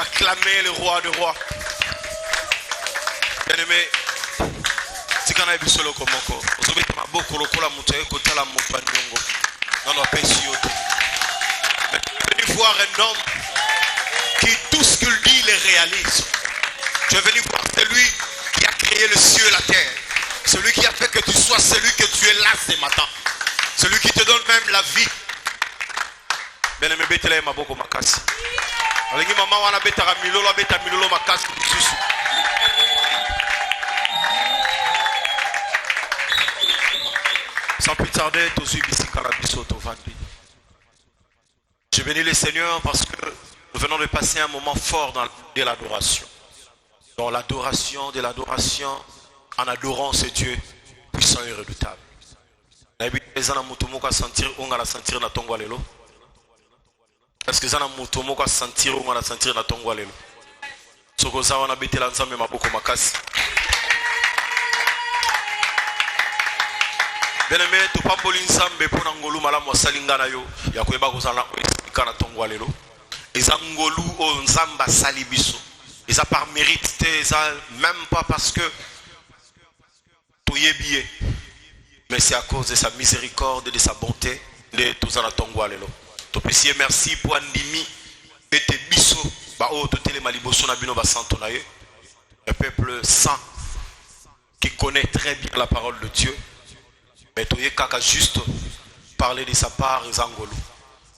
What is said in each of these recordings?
acclamer le roi de rois. Bien-aimé, si on a vu solo comme encore, vous avez beaucoup de montée côté la montagne. Non, non, pas ici. Venez voir un homme qui tout ce qu'il dit, il réalise. Tu es venu voir celui qui a créé le ciel et la terre. Celui qui a fait que tu sois celui que tu es là ce matin. Celui qui te donne même la vie. Bien-aimé, Bethlehem a beaucoup makasi. Alors, maman, on a betara milolo makasi. Sans plus tarder, je bénis le Seigneur parce que nous venons de passer un moment fort de l'adoration. Dans l'adoration de l'adoration, en adorant ce Dieu puissant et redoutable. Est-ce que ça n'a pas sentir ou on sentir na tongo alelo? Soko za wana betela nzambe maboko makasi. Bien-aimé, tu pas poli nzambe pona ngolu malamu asalinga na yo ya koyeba kozala ko na tongo alelo. Eza ngolu o nzamba sali biso. Eza par mérite te, eza même pas parce que tu y es bien. Mais c'est à cause de sa miséricorde et de sa bonté de tout ça na tongo alelo. Topesier merci pour Andimi et tes biso ba o to telema liboso na bino ba santo na ye. Un peuple saint qui connaît très bien la parole de Dieu. Mais toye kaka juste parler de sa part zangolo.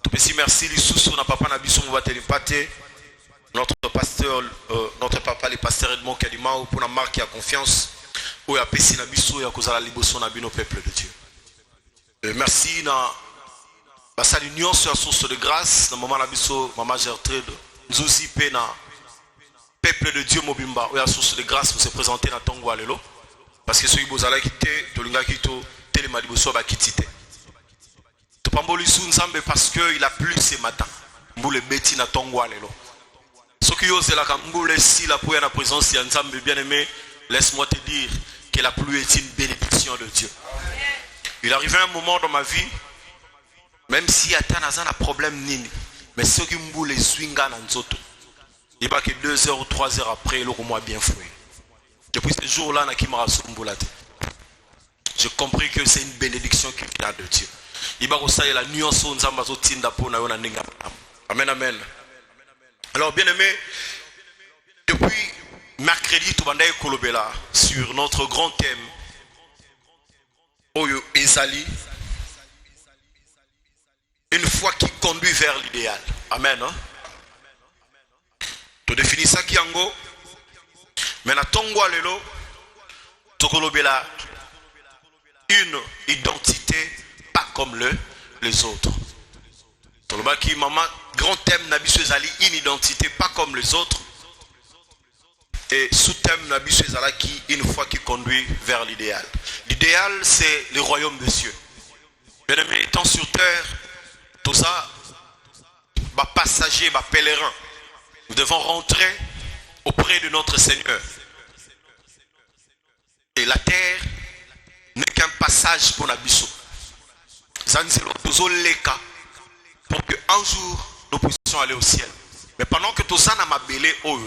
Topesier merci lisusu na papa na biso mo bateli pate. Notre pasteur notre papa le pasteur Edmond Kadima pour la marque à confiance ou ya pesi na biso ya kozala liboso na bino peuple de Dieu. Merci na sa l'union sur la source de grâce, dans le moment où maman Gertrude nous aussi na peuple de Dieu mobimba, où la source de grâce pour se présenter dans Tongo Alelo. Parce que ceux qui vous allez quitter, tout le monde qui est télémaliboso va quitter. Tu pamboli sous Nzambe parce qu'il a plu ce matin. Mboule beti na Tongo Alelo. Ceux qui osent la kamboule si la pour la présence de Nzambe bien aimé, laisse-moi te dire que la pluie est une bénédiction de Dieu. Il arrivait un moment dans ma vie. Même si y a un problème nini, mais ceux qui m'ont les swinga dans nzoto, il n'y a pas que 2 heures ou 3 heures après, le mois bien fouillé. Depuis ce jour-là, j'ai compris que c'est une bénédiction qui vient de Dieu. Il y a la nuance où nous avons Amen, amen. Alors, bien aimé, depuis mercredi, tout le monde est sur notre grand thème, Oyo Ezali. Une foi qui conduit vers l'idéal. Amen. Hein? Tu définis ça qui ango. Mais na tongo alelo, tokolobela une identité pas comme les autres. Toloba qui maman grand thème nabisu ezali une identité pas comme les autres. Et sous-thème nabisu ezala qui une foi qui conduit vers l'idéal. L'idéal c'est le royaume de Dieu. Bien aimé, étant sur terre, tout ça, passager, pèlerin, nous devons rentrer auprès de notre Seigneur. Et la terre n'est qu'un passage pour Nabiso. Pour qu'un jour nous puissions aller au ciel. Mais pendant que tout ça n'a pas belé, nous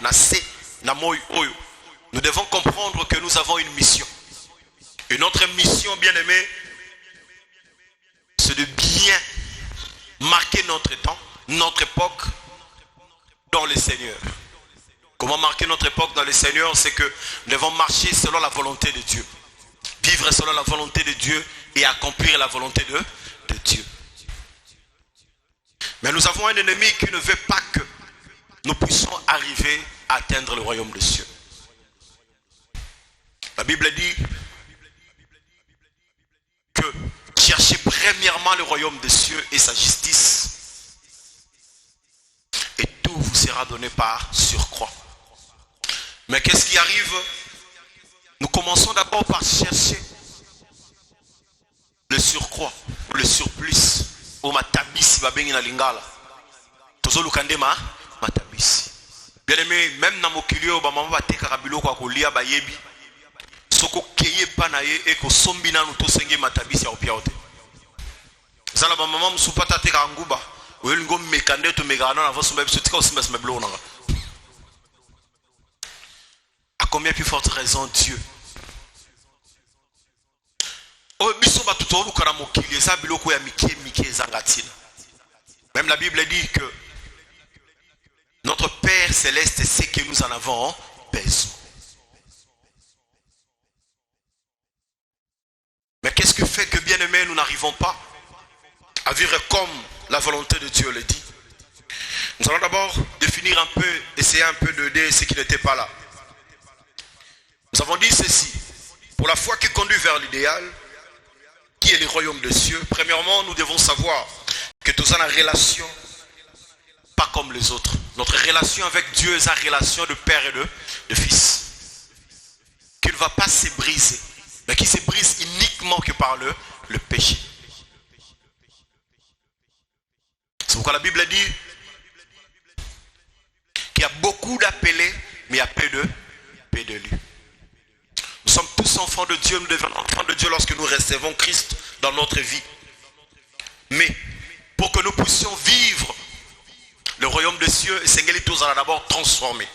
devons comprendre que nous avons une mission. Et notre mission, bien aimé, c'est de bien marquer notre temps, notre époque dans le Seigneur. Comment marquer notre époque dans le Seigneur? C'est que nous devons marcher selon la volonté de Dieu. Vivre selon la volonté de Dieu et accomplir la volonté de Dieu. Mais nous avons un ennemi qui ne veut pas que nous puissions arriver à atteindre le royaume des cieux. La Bible dit que cherchez premièrement le royaume des cieux et sa justice. Et tout vous sera donné par surcroît. Mais qu'est-ce qui arrive? Nous commençons d'abord par chercher le surcroît, le surplus. Au matabisi babengi na lingala. Tozo lukande matabisi. Bien aimé, même dans mokilio ba mama bateka kabilo kwa kolia bayebi. Soko keye panaye eko sombina nuto senge matabisi ya opiaote. Zala ba mama msupata teka nguba. Oyelingo mekande to megana na vosu mbebi sotika osimba smeblo nanga. combien plus forte raison Dieu. Même la Bible dit que notre Père Céleste sait que nous en avons besoin. Mais qu'est-ce que fait que, bien aimés, nous n'arrivons pas à vivre comme la volonté de Dieu le dit? Nous allons d'abord définir un peu, essayer un peu d'aider ceux qui n'étaient pas là. Nous avons dit ceci: pour la foi qui conduit vers l'idéal, qui est le royaume des cieux, premièrement, nous devons savoir que nous avons une relation pas comme les autres. Notre relation avec Dieu est une relation de père et de fils, qui ne va pas se briser, mais qui se brise uniquement que par le péché. C'est pourquoi la Bible dit qu'il y a beaucoup d'appelés, mais il y a peu d'élus. Nous sommes tous enfants de Dieu, nous devenons enfants de Dieu lorsque nous recevons Christ dans notre vie. Mais pour que nous puissions vivre le royaume des cieux, Seigneur nous a d'abord transformés.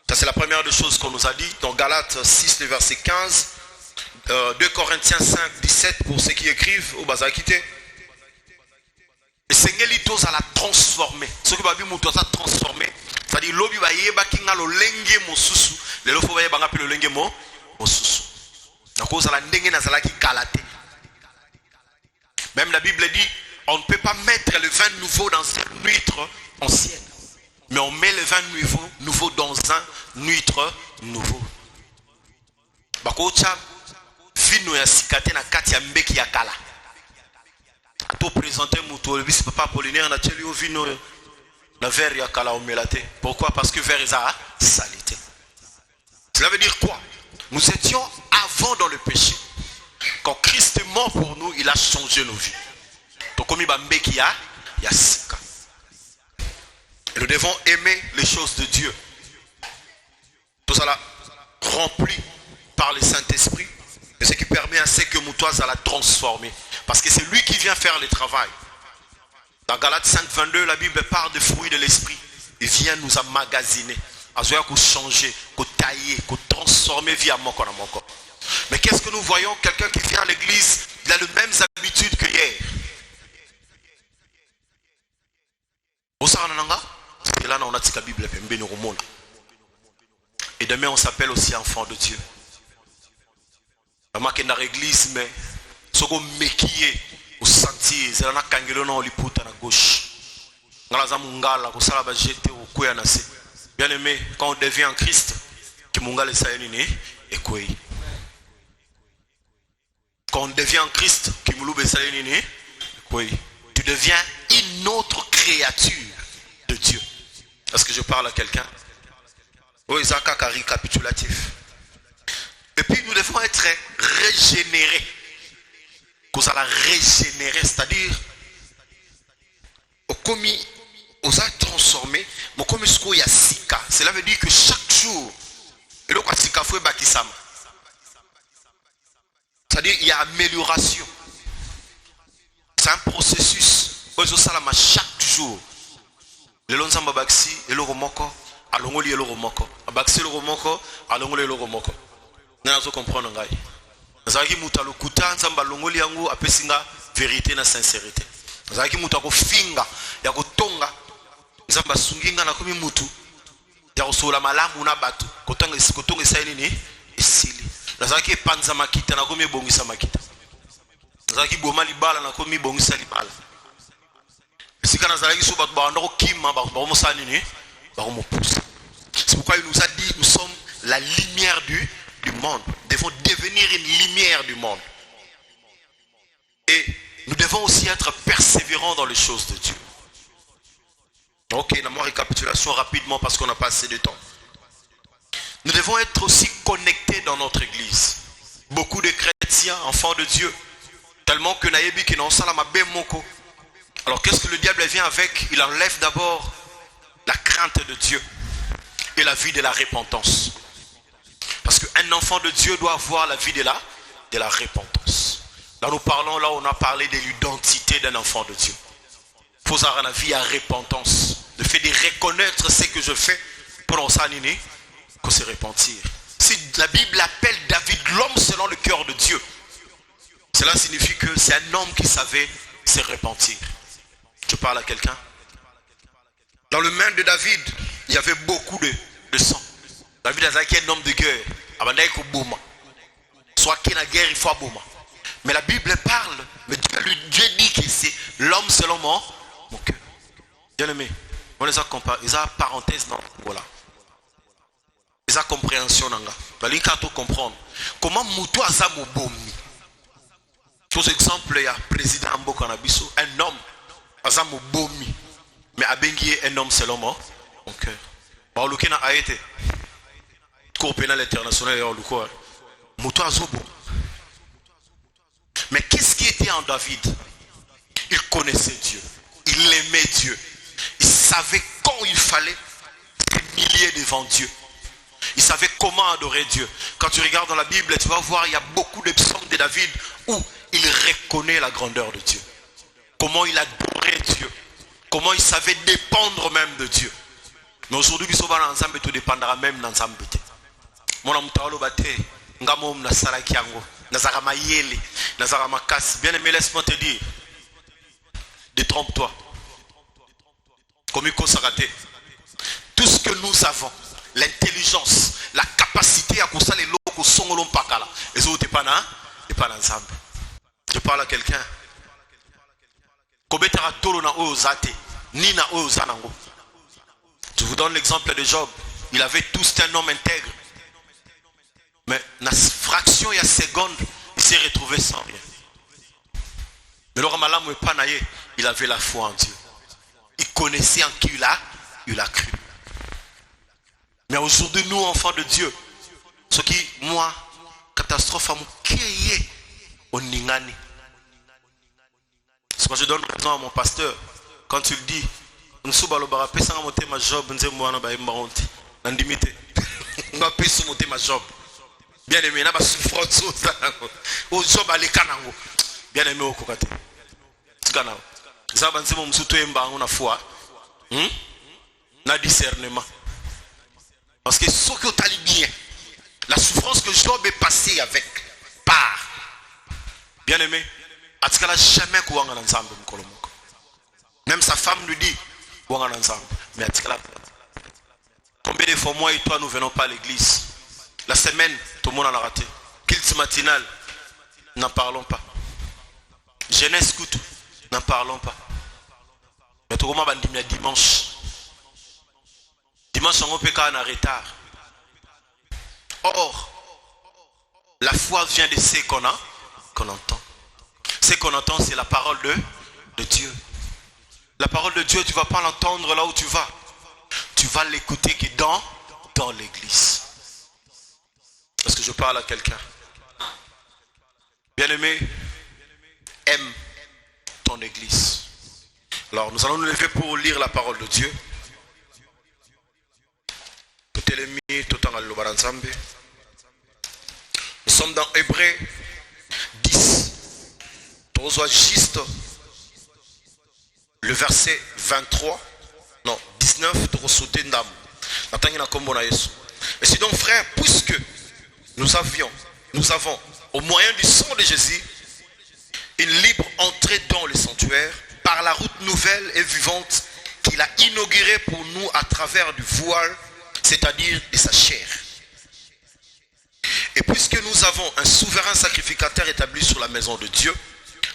Ça, c'est la première des choses qu'on nous a dit dans Galates 6, le verset 15, 2 Corinthiens 5, 17, pour ceux qui écrivent au Bazakité. Et Seigneur nous a la transformé. Ce qui va dire nous a transformé, c'est-à-dire l'obi va yeba kinga lo lenge mosusu, le lofo va yeba ngapi lo lenge mosusu. Na cause la ndenge na zala ki kalate. Même la Bible dit, on ne peut pas mettre le vin nouveau dans une huître ancienne, mais on met le vin nouveau dans un huître nouveau. Bakocha vino ya sikate na kati ya mbeki ya kala. To présenter muto le vice papa Apollinaire na teli au vino na verre ya kala omelate. Pourquoi? Parce que verre a salité. Cela veut dire quoi? Nous étions avant dans le péché. Quand Christ est mort pour nous, il a changé nos vies. Donc comme il va mbeki ya sika. Et nous devons aimer les choses de Dieu. Tout ça là rempli par le Saint-Esprit. Et ce qui permet à ce que Moutoise à la transformer. Parce que c'est lui qui vient faire le travail. Dans Galates 5, 22, la Bible parle des fruits de l'esprit. Il vient nous emmagasiner. À ce qu'on changer, qu'on tailler, qu'on transformer via mon corps. Mais qu'est-ce que nous voyons? Quelqu'un qui vient à l'église, il a les mêmes habitudes que hier. Et là, on a la Bible. Et demain, on s'appelle aussi enfant de Dieu. Dans l'église, mais ce qu'on méquier au sentier, c'est un kangelo non liputa na gauche. Ngalaza mungala ko sala ba jeter au koya na se. Bien aimé, quand on devient en Christ, que mungala sayeni ne ekoi. Quand on devient en Christ, que mulube sayeni ne ekoi. Tu deviens une autre créature de Dieu. Est-ce que je parle à quelqu'un? Oui, c'est un récapitulatif. Et puis nous devons être régénérés. Qu'on ça la régénérer, c'est-à-dire au commis, aux a transformé, mais comme ce qu'il y a sika. Cela veut dire que chaque jour, et le quoi sika faut bakisama. C'est-à-dire il y a amélioration. C'est un processus. Chaque jour. Le lonzamba baksi et le romoko, alongoli et le romoko. Abaksi le romoko, alongoli et le romoko. Nous comprenons ngai. Zaki mutalo kutanza mbalongoli yangu apesinga vérité na sincérité. Zaki mutako finga ya kutonga nzamba sunginga na komi mutu ya kosola malamu na batu kotanga isikotonga isaini ni isili. Zaki panza makita na komi bongisa makita. Zaki boma libala na komi bongisa libala. Sika na zaki so batu ba ndoko kima ba mosani ni ba mopusa. C'est pourquoi il nous a dit nous sommes la lumière du monde. Nous devons devenir une lumière du monde. Et nous devons aussi être persévérants dans les choses de Dieu. Ok, la récapitulation rapidement parce qu'on n'a pas assez de temps. Nous devons être aussi connectés dans notre église. Beaucoup de chrétiens, enfants de Dieu, tellement que naïbi qui n'ont pas la moko. Alors qu'est-ce que le diable vient avec? Il enlève d'abord la crainte de Dieu et la vie de la repentance. Parce qu'un enfant de Dieu doit avoir la vie de la repentance. Là nous parlons, là on a parlé de l'identité d'un enfant de Dieu. Il faut avoir la vie à repentance. Le fait de reconnaître ce que je fais pour en s'animer. qu'on se repentir. Si la Bible appelle David l'homme selon le cœur de Dieu, cela signifie que c'est un homme qui savait se repentir. Je parle à quelqu'un. Dans le main de David, il y avait beaucoup de sang. David était un homme de guerre. Soit qu'il y a une guerre, il faut aboma. Mais la Bible parle, mais Dieu dit que c'est l'homme selon mon cœur. Bien aimé, on les a comparés, ils ont parenthèse dans voilà. Ils ont compréhension nanga. Il faut comprendre comment Moutou a mobomi. Pour exemple, il y a président Mboka Nabiso, un homme a mobomi, mais Abengi un homme selon mon cœur. Par le Kena a été cour pénal international et le quoi. Moutou a zobo. Mais qu'est-ce qui était en David? Il connaissait Dieu. Il aimait Dieu. Il savait quand il fallait s'humilier devant Dieu. Il savait comment adorer Dieu. Quand tu regardes dans la Bible, tu vas voir, il y a beaucoup de psaumes de David où il reconnaît la grandeur de Dieu. Comment il adorait Dieu. Comment il savait dépendre même de Dieu. Mais aujourd'hui, il ensemble tout dépendra même d'ensemble. Mon amutalo bate, ngamom na saraki yango. Nazarama yele, Nazarama casse. Bien aimé, laisse-moi te dire, détrompe-toi. Comme il faut s'arrêter. Tout ce que nous avons, l'intelligence, la capacité à construire les locaux songolom pakala. Et ça, t'es pas ensemble. Je parle à quelqu'un. Kobetara tolo na ozate, ni na ozanango. Je vous donne l'exemple de Job. Il avait tout, c'était un homme intègre. Mais dans la fraction il y a seconde, il s'est retrouvé sans rien. Mais le Ramalam il avait la foi en Dieu. Il connaissait en qui il a cru. Mais aujourd'hui, nous, enfants de Dieu, ce qui, moi, catastrophe à mon qui est au Ningani. C'est quand je donne raison à mon pasteur, quand il dit, nous sommes à l'obara, pesant à monter ma job, nous sommes à l'obara, n'andimité. Nous sommes à monter ma job. Bien aimé, n'a pas souffrance au job à l'écanango. Bien aimé au kokate. Tskanao. Ça va nzemo msuto emba on a foi. Na discernement. Parce que ce que tu bien, la souffrance que Job est passé avec part. Bien aimé, atikala jamais kuanga ensemble mkolomoko. Même sa femme lui dit kuanga ensemble, mais atikala. Combien de fois moi et toi nous venons pas à l'église? La semaine, tout le monde en a raté. Culte matinal, n'en parlons pas. Jeunesse écoute, n'en parlons pas. Mais tout le monde va dire dimanche. Dimanche, on peut en retard. Or, la foi vient de ce qu'on entend. Ce qu'on entend, c'est la parole de Dieu. La parole de Dieu, tu ne vas pas l'entendre là où tu vas. Tu vas l'écouter que dans l'église. Est-ce que je parle à quelqu'un? Bien-aimé, aime ton église. Alors nous allons nous lever pour lire la parole de Dieu. Nous sommes dans Hébreux 10. On voit juste le verset 23. Non, 19. Et c'est donc frère, puisque nous avons, au moyen du sang de Jésus, une libre entrée dans le sanctuaire par la route nouvelle et vivante qu'il a inaugurée pour nous à travers du voile, c'est-à-dire de sa chair. Et puisque nous avons un souverain sacrificateur établi sur la maison de Dieu,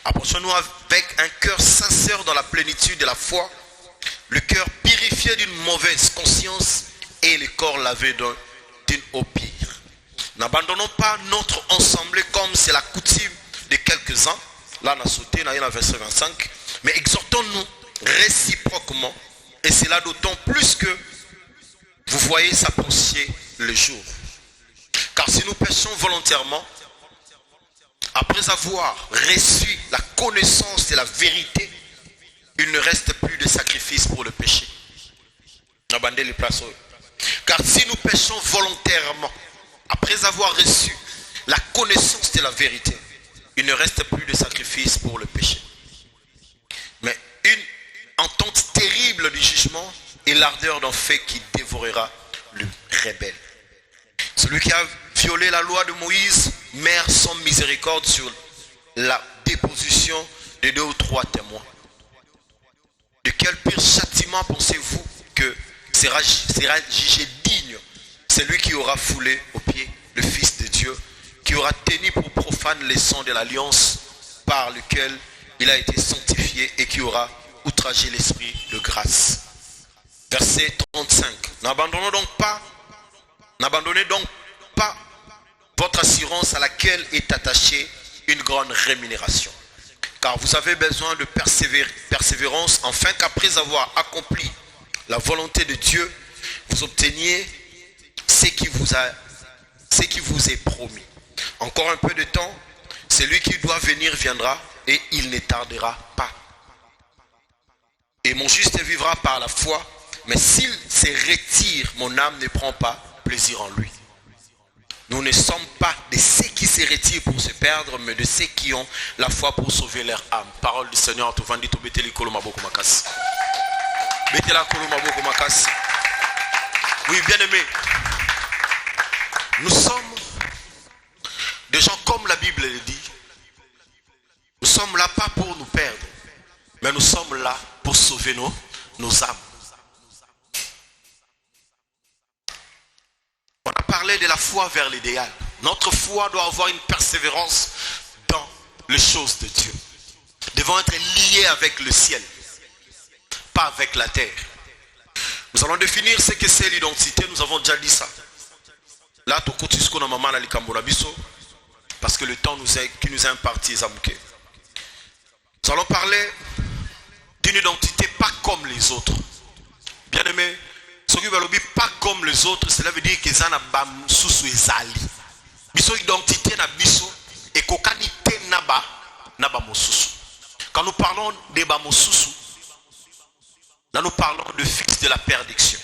approchons-nous avec un cœur sincère dans la plénitude de la foi, le cœur purifié d'une mauvaise conscience et le corps lavé d'une eau pire. N'abandonnons pas notre assemblée comme c'est la coutume de quelques-uns. Là, on a sauté, dans le verset 25. Mais exhortons-nous réciproquement. Et cela d'autant plus que vous voyez s'approcher le jour. Car si nous péchons volontairement, après avoir reçu la connaissance de la vérité, il ne reste plus de sacrifice pour le péché. Car si nous péchons volontairement, après avoir reçu la connaissance de la vérité, il ne reste plus de sacrifice pour le péché. Mais une entente terrible du jugement et l'ardeur d'un fait qui dévorera le rebelle. Celui qui a violé la loi de Moïse meurt sans miséricorde sur la déposition de 2 ou 3 témoins. De quel pire châtiment pensez-vous que sera jugé digne celui qui aura foulé aux pieds le Fils de Dieu, qui aura tenu pour profane les sons de l'alliance par lequel il a été sanctifié et qui aura outragé l'esprit de grâce. Verset 35. N'abandonnez donc pas votre assurance à laquelle est attachée une grande rémunération. Car vous avez besoin de persévérance, afin qu'après avoir accompli la volonté de Dieu, vous obteniez ce qui vous est promis. Encore un peu de temps, celui qui doit venir viendra et il ne tardera pas. Et mon juste vivra par la foi, mais s'il se retire, mon âme ne prend pas plaisir en lui. Nous ne sommes pas de ceux qui se retirent pour se perdre, mais de ceux qui ont la foi pour sauver leur âme. Parole du Seigneur. Oui, bien aimé. Nous sommes des gens comme la Bible le dit. Nous sommes là pas pour nous perdre, mais nous sommes là pour sauver nos âmes. On a parlé de la foi vers l'idéal. Notre foi doit avoir une persévérance dans les choses de Dieu. Nous devons être liés avec le ciel, pas avec la terre. Nous allons définir ce que c'est l'identité. Nous avons déjà dit ça. Là, parce que le temps qui nous est imparti est amouqué. Nous allons parler d'une identité pas comme les autres. Bien aimé, ce qui veut dire pas comme les autres, cela veut dire que ça n'a pas sous ezali. Biso identité na biso et kokanité naba mosusu. Quand nous parlons de ba mosusu, là nous parlons de fils de la perdition.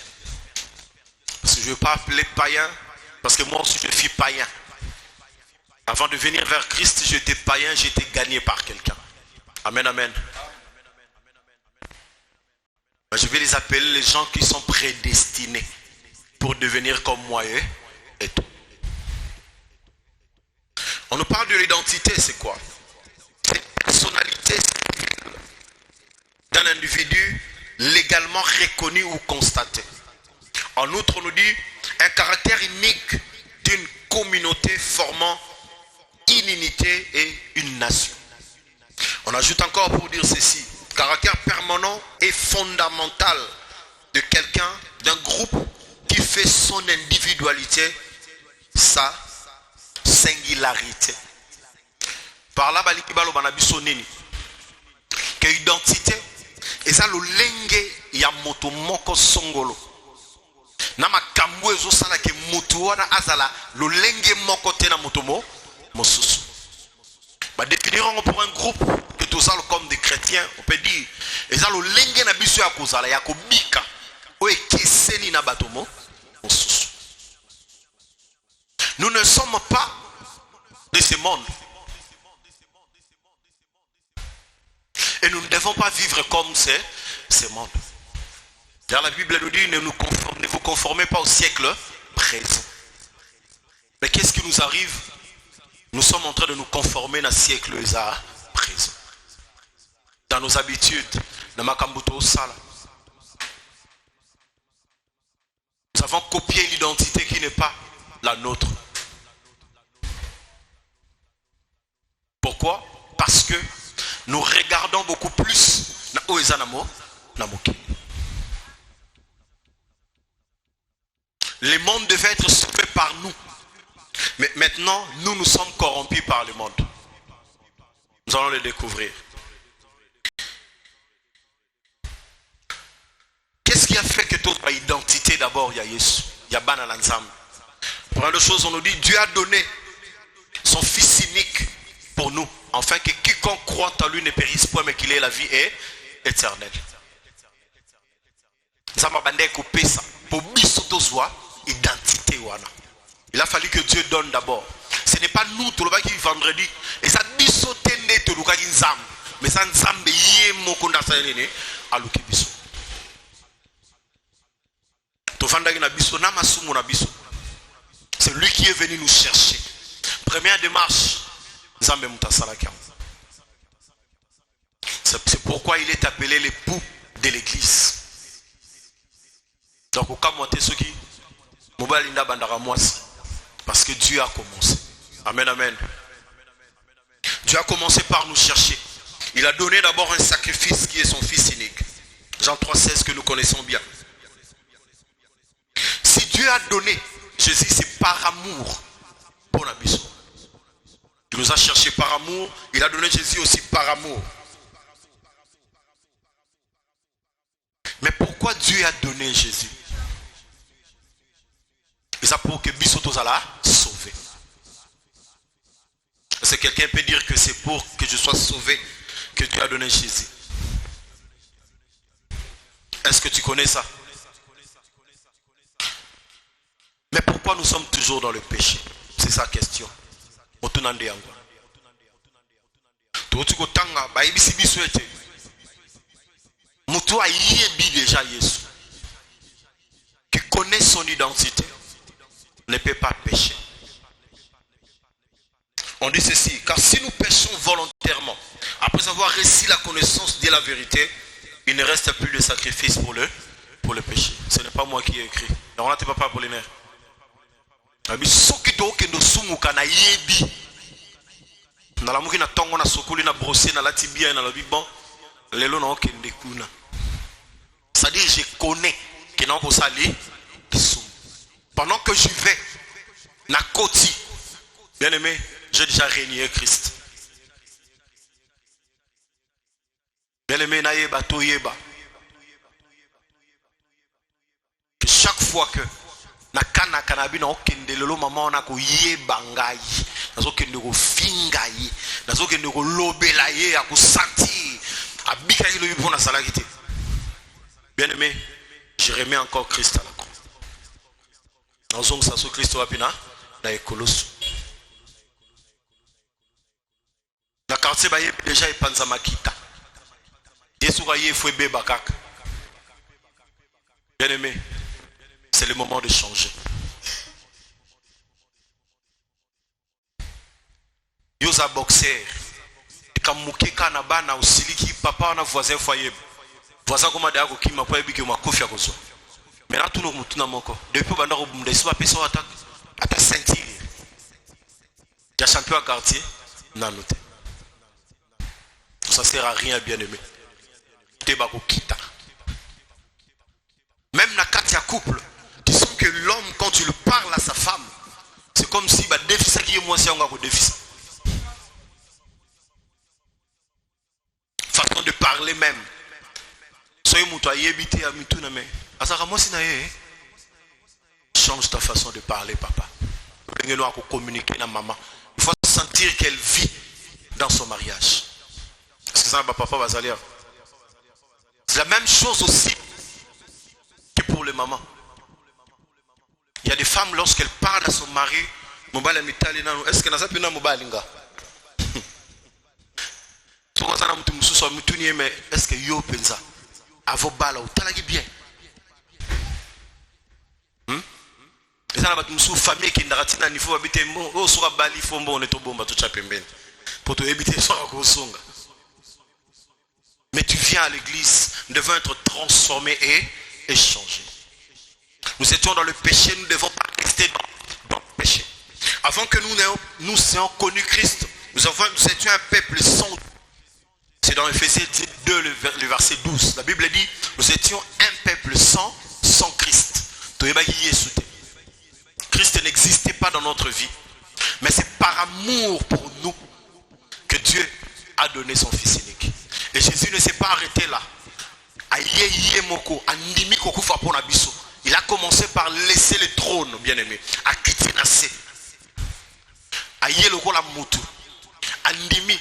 Parce que je ne veux pas appeler païen, parce que moi aussi je suis païen. Avant de venir vers Christ, j'étais païen, j'étais gagné par quelqu'un. Amen, amen. Je vais les appeler les gens qui sont prédestinés pour devenir comme moi et tout. On nous parle de l'identité, c'est quoi? C'est la personnalité d'un individu légalement reconnu ou constaté. En outre, on nous dit un caractère unique d'une communauté formant une unité et une nation. On ajoute encore pour dire ceci: caractère permanent et fondamental de quelqu'un, d'un groupe qui fait son individualité sa singularité. Par là, que identité et ça le lenge ya moto moko songolo. Na makambo ezo sala ke moto wana azala le lenge moko tena moto mosusu. Bah définirons pour un groupe que tout ça comme des chrétiens, on peut dire et ça le lenge na biso ya kozala ya kobika o ekeseni na batomo mosusu. Nous ne sommes pas de ce monde. Et nous ne devons pas vivre comme ce monde. Car la Bible nous dit ne vous conformez pas au siècle présent. Mais qu'est-ce qui nous arrive? Nous sommes en train de nous conformer au siècle présent. Dans nos habitudes, dans Makambuto Sala. Nous avons copié l'identité qui n'est pas la nôtre. Pourquoi? Parce que nous regardons beaucoup plus na Oezanamo Namoki. Le monde devait être sauvé par nous. Mais maintenant, nous sommes corrompus par le monde. Nous allons le découvrir. Qu'est-ce qui a fait que toute identité d'abord, il y a Yesu, il y a Bana l'ensemble. Première des choses, on nous dit, Dieu a donné son Fils unique pour nous, afin que quiconque croit en lui ne périsse point, mais qu'il ait la vie éternelle. Ça m'a bandé coupé ça. Pour bisotozwa identité wana. Il a fallu que Dieu donne d'abord. Ce n'est pas nous tout le monde qui vendredi. Et ça bisotende tout le monde qui nzam. Mais ça nzambe yé mokonda sa yene aluki biso. To vandaki na biso na masumu na biso. C'est lui qui est venu nous chercher. Première démarche, Nzambe Mutasalaka. C'est pourquoi il est appelé l'époux de l'église. Donc, au cas où ceux qui parce que Dieu a commencé. Amen, amen. Dieu a commencé par nous chercher. Il a donné d'abord un sacrifice qui est son fils unique. Jean 3,16 que nous connaissons bien. Si Dieu a donné Jésus, c'est par amour pour l'abisson. Il nous a cherché par amour. Il a donné Jésus aussi par amour. Mais pourquoi Dieu a donné Jésus? C'est pour que Bissoto Zala sauvé. Est-ce que quelqu'un peut dire que c'est pour que je sois sauvé que Dieu a donné Jésus? Est-ce que tu connais ça? Mais pourquoi nous sommes toujours dans le péché? C'est sa question. Moutou a yébi déjà Jésus. Qui connaît son identité ne peut pas pécher. On dit ceci, car si nous péchons volontairement, après avoir reçu la connaissance de la vérité, il ne reste plus de sacrifice pour le péché. Ce n'est pas moi qui ai écrit. On n'a pas Apollinaire. C'est-à-dire je connais que non pour salir. Pendant que je vais na koti, bien aimé, j'ai déjà régné Christ. Bien aimé, na yeba to yeba. Que chaque fois que na kana kanabi na okende lelo mama na ko yeba ngai, nazo kende ko finga yi, nazo kende ko lobela ye ya ko sentir abika yi lo bipo na salakité. Bien aimé, je remets encore Christ à la croix. Nous sommes sur Christ wapina na ekoloso. Na quartier ba déjà epanza makita. Yesu ka ye fwe beba kaka. Bien aimé, c'est le moment de changer. Yosa boxer. Kamuke kana bana usiliki papa na voisin foyer. Voisin comme da ko kima pa ebiki makofi akozo. Mais là tout le monde moko. Depuis banda ko bunda iso apesa attaque. Ata sentir. Ya champion à quartier na noté. Ça sert à rien bien aimé. Teba ko kita. Même dans quatre couple, tu sens que l'homme quand tu le parles à sa femme, c'est comme si bah défi ça qui est moi c'est on a défi. Façon de parler même. Soyez moutoyé bité à mituna mais change ta façon de parler, papa. Il faut sentir qu'elle vit dans son mariage. Est-ce que ça va, papa va salir? C'est la même chose aussi que pour les mamans. Il y a des femmes, lorsqu'elles parlent à son mari, est-ce que ça peut être mobalinga? Est-ce que yo pensa? Avo bala ou talagi bien. Et ça n'a pas de famille qui n'a pas de faut habiter au sera bali fombo on est au bomba tout chapemben pour te éviter ça kosonga. Mais tu viens à l'église, nous devons être transformés et changés. Nous étions dans le péché, nous ne devons pas rester dans le péché. Avant que nous ayons connu Christ, nous étions un peuple sans. C'est dans Ephésiens 2, le verset 12. La Bible dit, nous étions un peuple sans Christ. Christ n'existait pas dans notre vie. Mais c'est par amour pour nous que Dieu a donné son Fils unique. Et Jésus ne s'est pas arrêté là. Il a commencé par laisser le trône, bien aimé. À quitter Nassé. Andimi.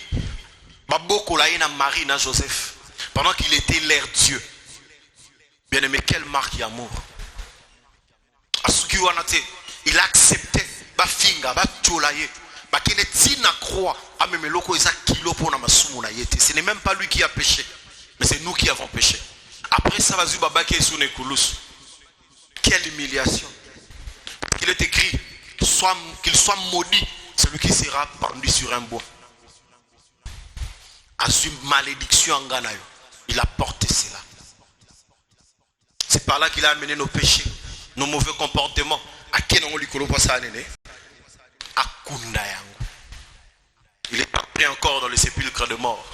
Baboko la Marie na Joseph. Pendant qu'il était l'air Dieu. Bien aimé, quelle marque d'amour. Il a accepté. Ce n'est même pas lui qui a péché, mais c'est nous qui avons péché. Après ça, quelle humiliation. Il est écrit, qu'il soit maudit, celui qui sera pendu sur un bois. A su malédiction en Ghanayo. Il a porté cela. C'est par là qu'il a amené nos péchés, nos mauvais comportements. À qui on lui colo ça à Kundayango. Il est pris encore dans le sépulcre de mort.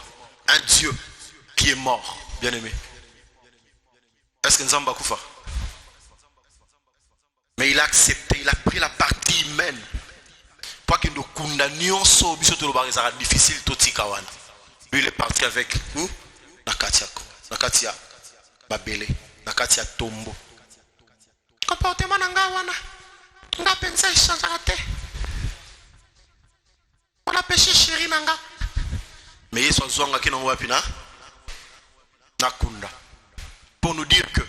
Un Dieu qui est mort, bien aimé. Est-ce que Nzamba Koufa? Mais il a accepté, il a pris la partie humaine. Pas que nous condamnions ça, ça sera difficile tout Tikawana. Lui il est parti avec nous, Nakatia Babele, Nakatia Tombo. Comportement Nangawana, on a pensé à changer. On a péché chéri Nanga. Mais ils sont zonga qui n'ont pas pu Nakunda. Pour nous dire que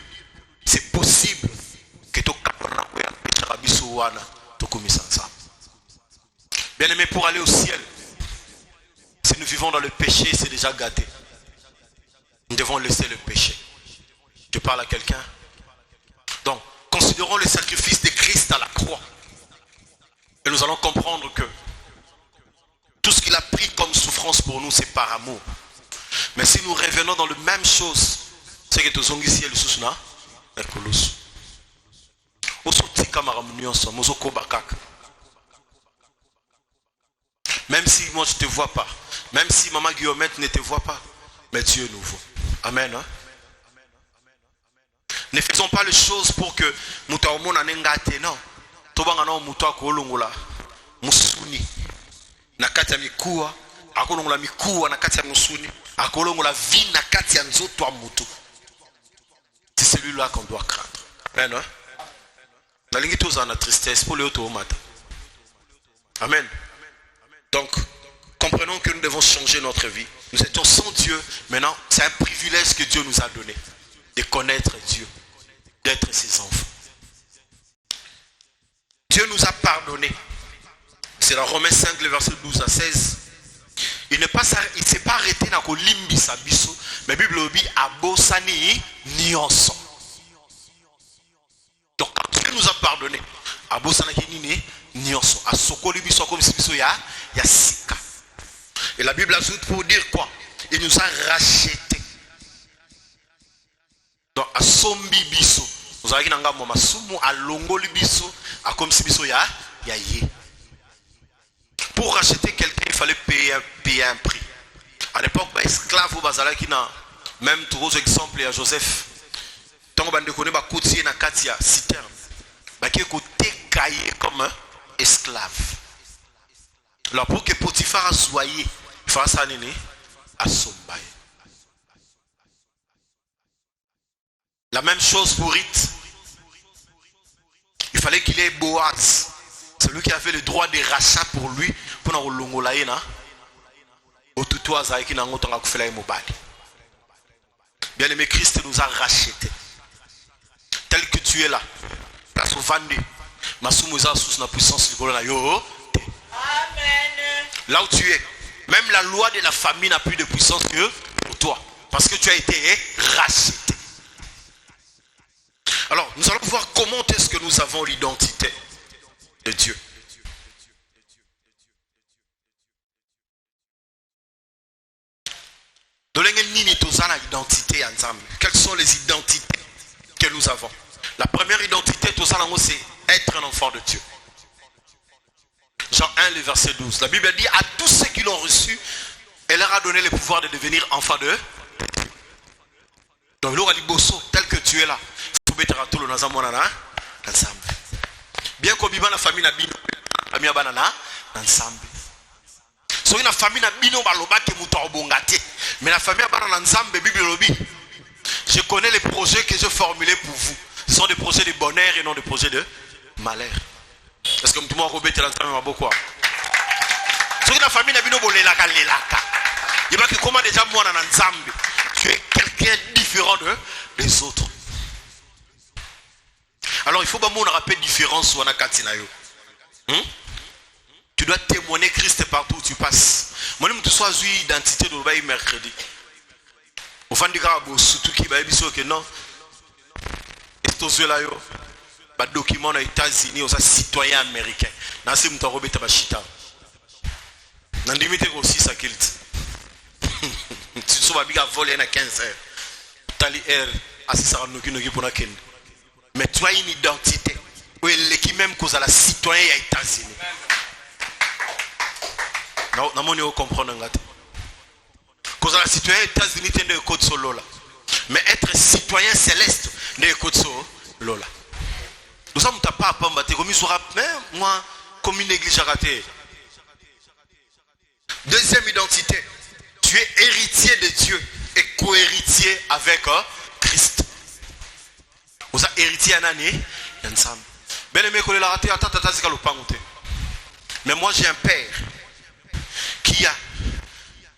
c'est possible que tu bien aimé, pour aller au ciel, si nous vivons dans le péché, c'est déjà gâté. Nous devons laisser le péché. Je parle à quelqu'un. Donc, considérons le sacrifice de Christ à la croix. Et nous allons comprendre que tout ce qu'il a pris comme souffrance pour nous, c'est par amour. Mais si nous revenons dans la même chose, c'est que tu zongi ciel susuna, ekulusu. Même si moi je ne te vois pas, même si maman Guillaumette ne te voit pas, mais Dieu nous voit. Amen. Hein? Ne faisons pas les choses pour que nous non. Tobangana mutoa kolongola musuni nakati ya mikuwa akolongola mikuwa nakati ya musuni akolongola vie nakati ya nzoto mutu. C'est celui-là qu'on doit craindre. Amen. Hein? La ligne tous en a tristesse pour le auto matin. Amen. Donc, comprenons que nous devons changer notre vie. Nous étions sans Dieu. Maintenant, c'est un privilège que Dieu nous a donné de connaître Dieu, d'être ses enfants. Dieu nous a pardonné. C'est dans Romains 5, le verset 12 à 16. Il ne s'est pas arrêté dans le limbi sabiso, mais la Bible dit abosani nionso. Donc quand Dieu nous a pardonné, abosani nionso, asokoli biso comme biso ya sika. Et la Bible ajoute pour dire quoi? Il nous a rachetés. Donc asombi biso. Nous avons dit que masumu alongoli biso, a comme si biso ya ye. Pour racheter quelqu'un, il fallait payer un prix. À l'époque, esclave au bazala qui n'a même tous les exemples à Joseph. Tant qu'on a connu côtier na katia citerne, qui est côté caillé comme un esclave. Alors pour que Potiphar soit il faut ça nini à Sombaï. La même chose pour Ruth. Il fallait qu'il ait Boaz. Celui qui avait le droit de rachat pour lui, pour nous l'ongolaï na, au tutoie zaïki na ngotanga kufela imobali. Bien aimé, Christ nous a rachetés. Tel que tu es là, place au vendu, masumuza sous la puissance du colonna yo. Amen. Là où tu es, même la loi de la famille n'a plus de puissance que pour toi, parce que tu as été racheté. Alors, nous allons voir comment est-ce que nous avons l'identité de Dieu. Quelles sont les identités que nous avons? La première identité, c'est être un enfant de Dieu. Jean 1, le verset 12. La Bible dit à tous ceux qui l'ont reçu, elle leur a donné le pouvoir de devenir enfants de Dieu. Donc, tel que tu es là, bien qu'on vive dans la famille nabino, famille banana, ensemble. So une famille nabino baloba ke muto obongate, mais la famille banana ensemble Bible lobi. Je connais les projets que j'ai formulés pour vous. Ce sont des projets de bonheur et non des projets de malheur. Est-ce que tout le monde robé ensemble ma beaucoup? So une famille nabino bolelaka lelaka. Il va que comment déjà moi dans ensemble, tu es quelqu'un différent des autres. Alors il faut que mon rappel différence ou tu dois témoigner Christ partout où tu passes. Moi je suis une identité de l'obéi mercredi. Au fond du grabo surtout qui va dire que non. Est-ce que là yo ba document aux États-Unis aux citoyens américains. nasi mtarobeta bashita nandimite aussi ça qu'il tu vas bien voler à 15 heures tali air asisa noki pour ken mais tu as une identité ou l'équipe même cause à la citoyen ya États-Unis non na moni o comprendre ngate cause à la citoyen États-Unis tende code solo là mais être citoyen céleste ne code solo lola nous sommes pas pamba te comme sera moi comme une église raté. Deuxième identité, tu es héritier de Dieu et co-héritier avec Christ. Vous êtes héritier en année, ensemble. Ben aimé la raté mais moi j'ai un père qui a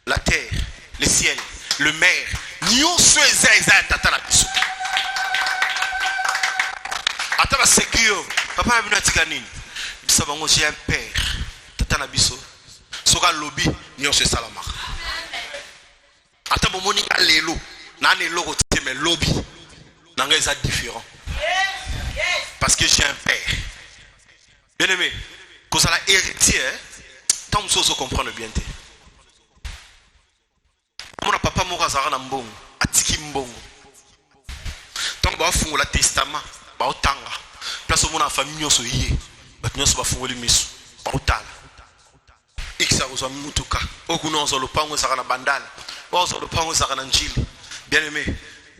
la terre, le ciel, le mer. Attends, c'est qui papa j'ai un père. Tata Nabiso. Soka lobby ni on se salama. Ata bomoni alelo na lelo côté mais lobby nanga est différent. Parce que j'ai un père. Bien aimé, quand ça l'a héritier, tant que vous comprendre bien. Mon papa mora zara na mbongo, atiki mbongo. Tant que ba fungo la testament, ba otanga. Place au mon famille nyoso yé, ba nyoso ba fungo li misu, ba otala. Iksa uzwa mutuka okuno ozolo pango saka na bandala ozolo pango saka na njili bien aimé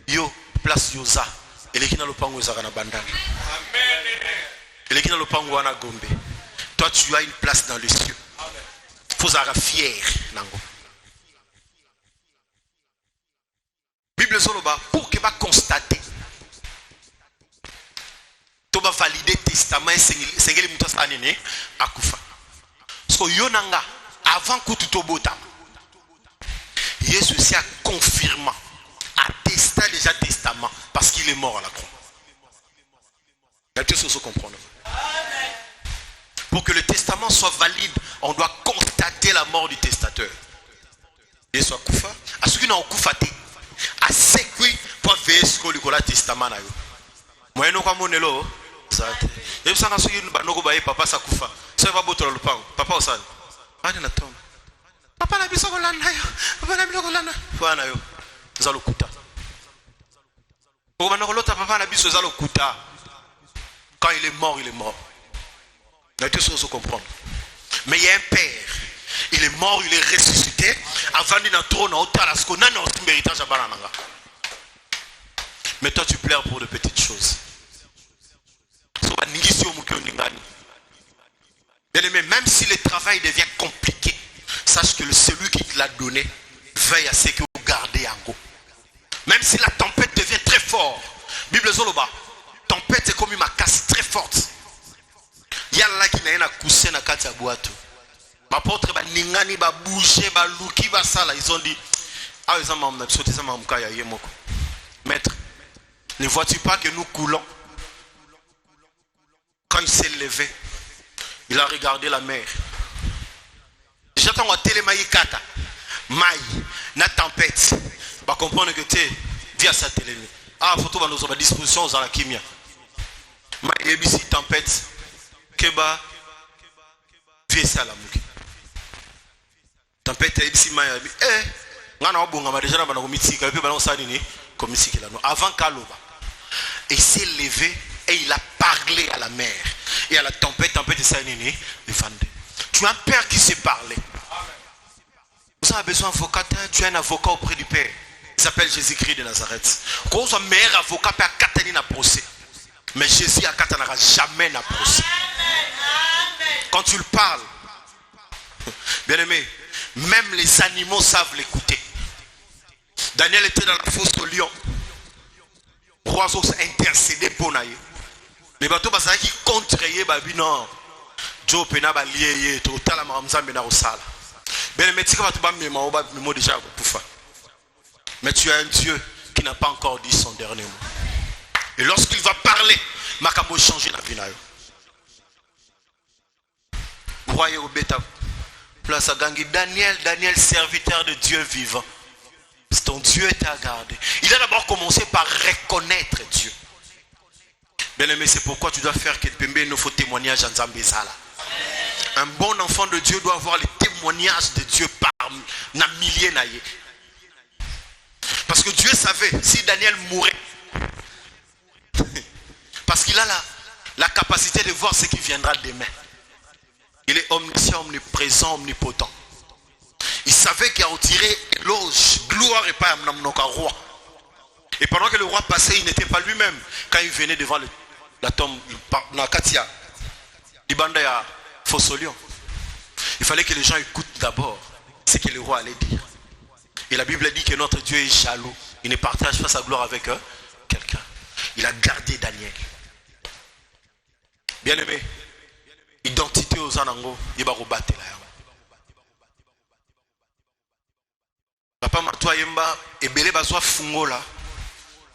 yo place yoza elekina lo pango saka na bandala amen elekina lo pango wana gombe toi tu as une place dans les cieux faut être fier nango Bible soloba pour que va constater to va valider testament sengeli mutu sanene akufa. So yonanga avant que tu t'obota Jésus a confirmé attesté déjà testament parce qu'il est mort à la croix. Est-ce que vous comprenez? Pour que le testament soit valide, on doit constater la mort du testateur. Jésus a koufa à ceux qui n'ont koufaté à ce qui pour veiller sur le testament na yo. Moi non comme monelo ça. Et ça quand ceux qui n'ont pas papa ça koufa. Ça va botter le pain. Papa au sale. Allez na tombe. Papa na biso kolanda yo. Papa na biso kolanda. Fana yo. Zalo kuta. Pour maintenant l'autre papa na biso zalo kuta. Quand il est mort, il est mort. Mais tout ça se comprendre. Mais il y a un père. Il est mort, il est ressuscité. Avant de trône au talasco, non non, méritage à bananga. Mais toi tu pleures pour de petites choses. Même si le travail devient compliqué, sache que celui qui te l'a donné veille à ce que vous gardez en go. Même si la tempête devient très forte, Bible Zoloba, tempête est comme une casse très forte. Il y a là qui n'a rien à coucher dans la carte à boîte. Ma porte va ningani va bouger, va louki, va ça là. Ils ont dit, ah ils ont sauté ça mamkaya yemoko. Maître, ne vois-tu pas que nous coulons? Quand il s'est levé, il a regardé la mer. J'attends à télémaïkata. Maï, na tempête. Va comprendre que tu es via sa télé. Ah, photo va nous avoir disposition dans la kimia. Maï, ebisi tempête. Keba, vie ça la mouki. Tempête, ebisi maï. Ngana obunga ma déjà na bana komitika. Et puis bana osani ni komitika là. Avant Kaloba, il s'est levé et il a parlé à la mer. Et à la tempête, tu as un père qui sait parler. Vous avez besoin d'un avocat, tu as un avocat auprès du père. Il s'appelle Jésus-Christ de Nazareth. Quand vous avez un meilleur avocat, peut Katani n'a procès. Mais Jésus à Katani n'aura jamais n'a procès. Quand tu le parles, bien aimé, même les animaux savent l'écouter. Daniel était dans la fosse au lion. Roi intercédé pour naïe. Mais bateau basaki qui contrayé babi non. Joe pena ba lié to tala mamzambe na osala. Ben metika bato ba mema oba memo déjà kufa. Mais tu as un Dieu qui n'a pas encore dit son dernier mot. Et lorsqu'il va parler, makamo changer la vie na yo. Voyez au bêta. Place à gangi Daniel serviteur de Dieu vivant. Ton Dieu t'a gardé. Il a d'abord commencé par reconnaître Dieu. Bien aimé, c'est pourquoi tu dois faire que Pembe nous faut témoignage en Zambézala. Un bon enfant de Dieu doit avoir les témoignages de Dieu par milliers. Parce que Dieu savait, si Daniel mourait, parce qu'il a la capacité de voir ce qui viendra demain. Il est omniscient, omniprésent, omnipotent. Il savait qu'il a retiré éloge, gloire et pas un roi. Et pendant que le roi passait, il n'était pas lui-même. Quand il venait devant la tombe, Nakatia, Libanda Fossolion, il fallait que les gens écoutent d'abord ce que le roi allait dire. Et la Bible dit que notre Dieu est jaloux. Il ne partage pas sa gloire avec quelqu'un. Il a gardé Daniel. Bien aimé, identité aux anango, il va rebattre là. Papa Matoua Yemba, et Belé Bazoua Fungola,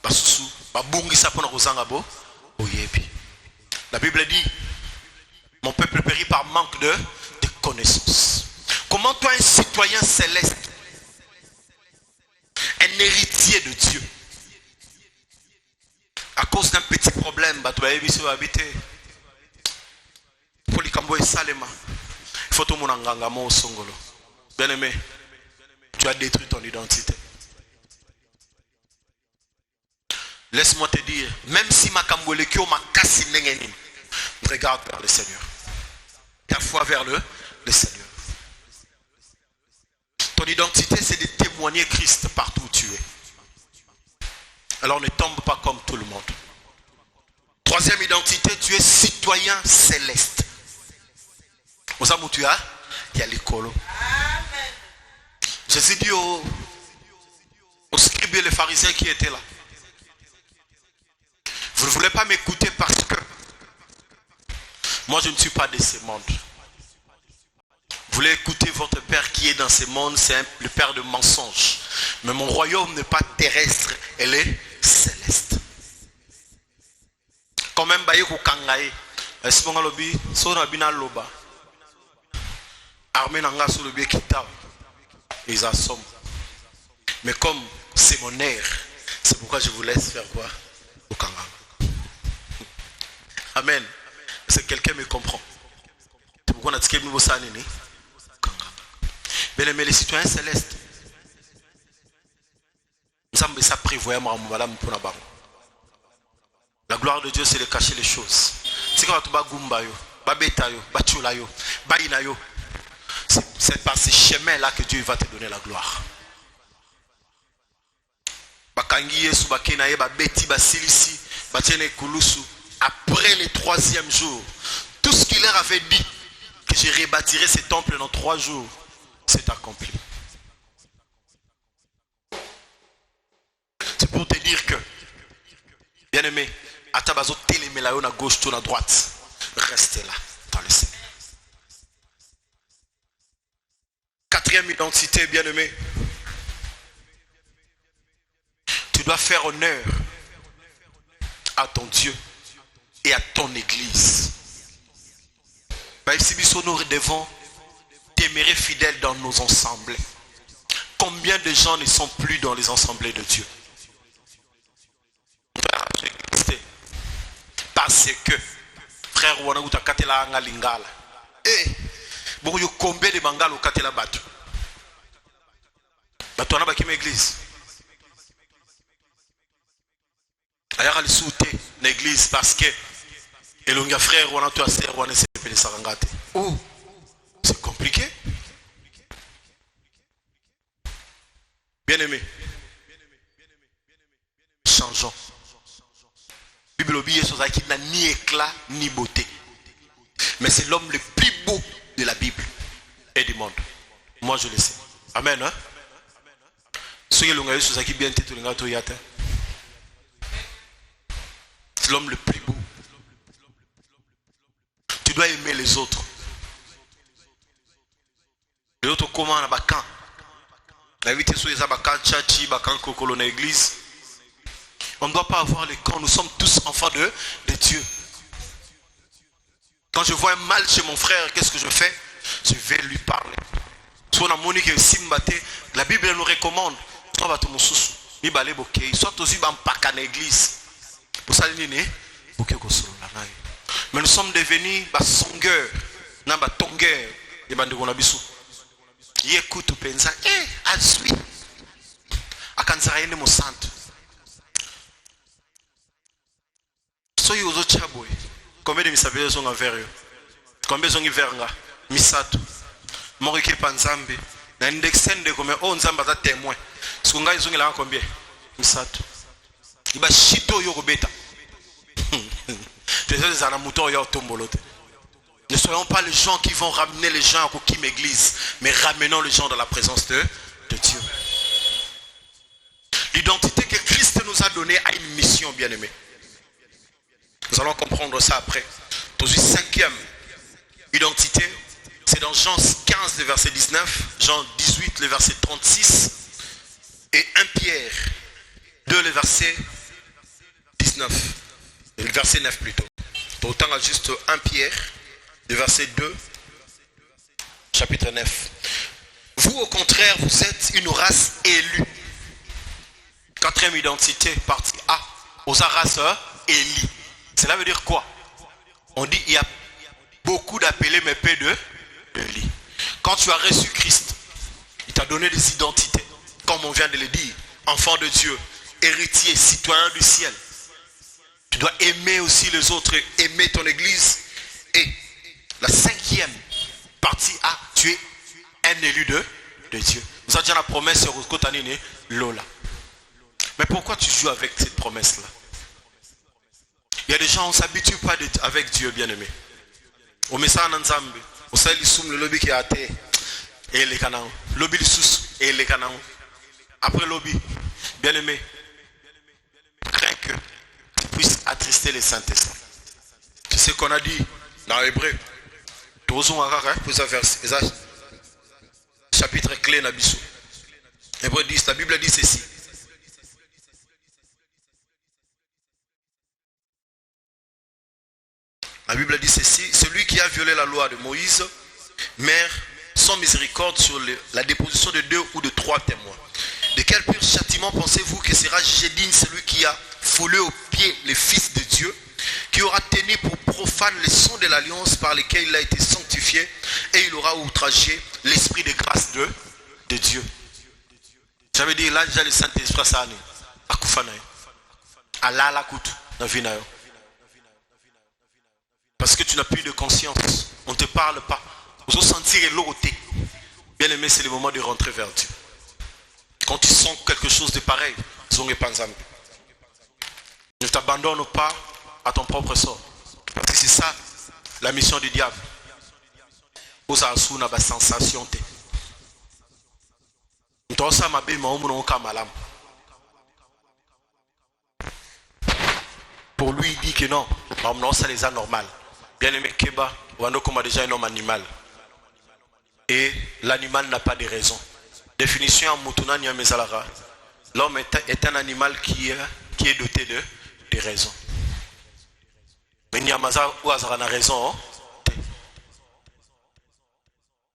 Basusu, Babungisa Pona Rosangabo, Oyebi. La Bible dit, mon peuple périt par manque de connaissances. Comment toi, un citoyen céleste, un héritier de Dieu, à cause d'un petit problème, tu vas habiter. Polikambo et Salema. Photo Monanganga Mo Songolo. Bien aimé, tu as détruit ton identité. Laisse-moi te dire, même si ma kambolekio ma kassi nengenim, regarde vers le Seigneur. Ta foi vers le Seigneur. Ton identité, c'est de témoigner Christ partout où tu es. Alors ne tombe pas comme tout le monde. Troisième identité, tu es citoyen céleste. Vous savez où tu as? Il y a l'écolo. Jésus dit aux scribes et les pharisiens qui étaient là, vous ne voulez pas m'écouter parce que moi je ne suis pas de ce monde. Vous voulez écouter votre Père qui est dans ce monde, c'est le Père de mensonges. Mais mon royaume n'est pas terrestre, elle est céleste. Quand même, Kangaï, Espongalobi, Sonabina Loba, Armée Nanga sur le Kita, ils assomment. Mais comme c'est mon air, c'est pourquoi je vous laisse faire quoi? Au Kanga. Amen. Est-ce que quelqu'un me comprend? C'est pourquoi on a dit que nous sommes bien aimés, les citoyens célestes. Nous avons ça prévoyé, madame, pour la barre. La gloire de Dieu, c'est de cacher les choses. C'est par ces chemins-là que Dieu va te donner la gloire. Après le 3e jour, tout ce qu'il leur avait dit, que je rebâtirai ce temple dans 3 jours, c'est accompli. C'est pour te dire que, bien aimé, à Tabazo, télémélaïon à gauche, tourne à droite. Restez là, dans le Seigneur. 4e identité, bien aimé. Tu dois faire honneur à ton Dieu et à ton église. Nous devons demeurer fidèles dans nos assemblées. Combien de gens ne sont plus dans les assemblées de Dieu? Parce que frère wana utakatela anga lingala bon yo combien de bangalo katela batu wana bakima église ayaka lisute na église parce que elonga frère wana to aser wana se pele sarangate. Oh, c'est compliqué. Bien aimé, changeons. Bible oblige sur ça qui n'a ni éclat ni beauté. Mais c'est l'homme le plus beau de la Bible et du monde. Moi je le sais. Amen. Hein? C'est l'homme le plus beau. Tu dois aimer les autres. Les autres comment on a bacan. La vérité sur les abacan tchachi, bacan kokolo na église. On ne doit pas avoir les camps. Nous sommes tous enfants de Dieu. Quand je vois un mal chez mon frère, qu'est-ce que je fais? Je vais lui parler. La Bible nous recommande. Soit aussi dans l'église. Mais nous sommes devenus songueurs. Namba tonge et bandeko na biso. Yekutu penza azui. Akanzara yende mo santo. Soyo ozo chaboy. Combien de misabelo sont en verre? Combien sont en verre? Misato. Morike panzambe. Na indexende comme on nzamba za témoin. Sikunga izungi la combien? Misato. Iba shito yo kobeta. Ne soyons pas les gens qui vont ramener les gens à Kokim Église, mais ramenons les gens dans la présence de Dieu. L'identité que Christ nous a donnée a une mission, bien-aimée. Nous allons comprendre ça après. Aujourd'hui, cinquième identité, c'est dans Jean 15, le verset 19, Jean 18, le verset 36, et 1 Pierre 2, le verset 19. Et le verset 9 plutôt. Autant juste 1 Pierre, le verset 2, chapitre 9. Vous au contraire, vous êtes une race élue. Quatrième identité, partie A. Aux race élue. Cela veut dire quoi? On dit il y a beaucoup d'appelés mais peu de élus. Quand tu as reçu Christ, il t'a donné des identités. Comme on vient de le dire, enfant de Dieu, héritier, citoyen du ciel. Tu dois aimer aussi les autres, aimer ton église. Et la cinquième partie A, tu es un élu de Dieu. Nous avons déjà la promesse sur Kotanine Lola. Mais pourquoi tu joues avec cette promesse-là? Il y a des gens, on ne s'habitue pas avec Dieu, bien-aimé. On met ça en ensemble. On sait le lobby qui a été. Et les canaux. Lobby le sous et les canaux. Après lobby, bien-aimé, crains que puisse attrister les Saint-Esprit. C'est ce qu'on a dit dans l'Hébreu. Chapitre clé Nabiso. Hébreu 10, la Bible dit ceci. La Bible dit ceci. Celui qui a violé la loi de Moïse meurt sans miséricorde sur la déposition de 2 ou de 3 témoins. De quel pur châtiment pensez-vous que sera Jédine, celui qui a foulé aux pieds les fils de Dieu, qui aura tenu pour profane les sons de l'alliance par lesquels il a été sanctifié, et il aura outragé l'esprit de grâce de Dieu. J'avais dit là déjà le Saint-Esprit ça a koufana. Allah la kout dans vinayo. Parce que tu n'as plus de conscience, on ne te parle pas. Vous allez sentir l'autorité. Bien aimé, c'est le moment de rentrer vers Dieu. Quand tu sens quelque chose de pareil, ne t'abandonne pas à ton propre sort. Parce que c'est ça la mission du diable. Vous avez une sensation. Pour lui, il dit que non, ça les a normal. Bien aimé Keba, Wandoko a déjà un homme animal. Et l'animal n'a pas de raison. Définition en Mutuna Niamezalara. L'homme est un animal qui est doté de raison. Mais Niamaza Ouazara n'a raison.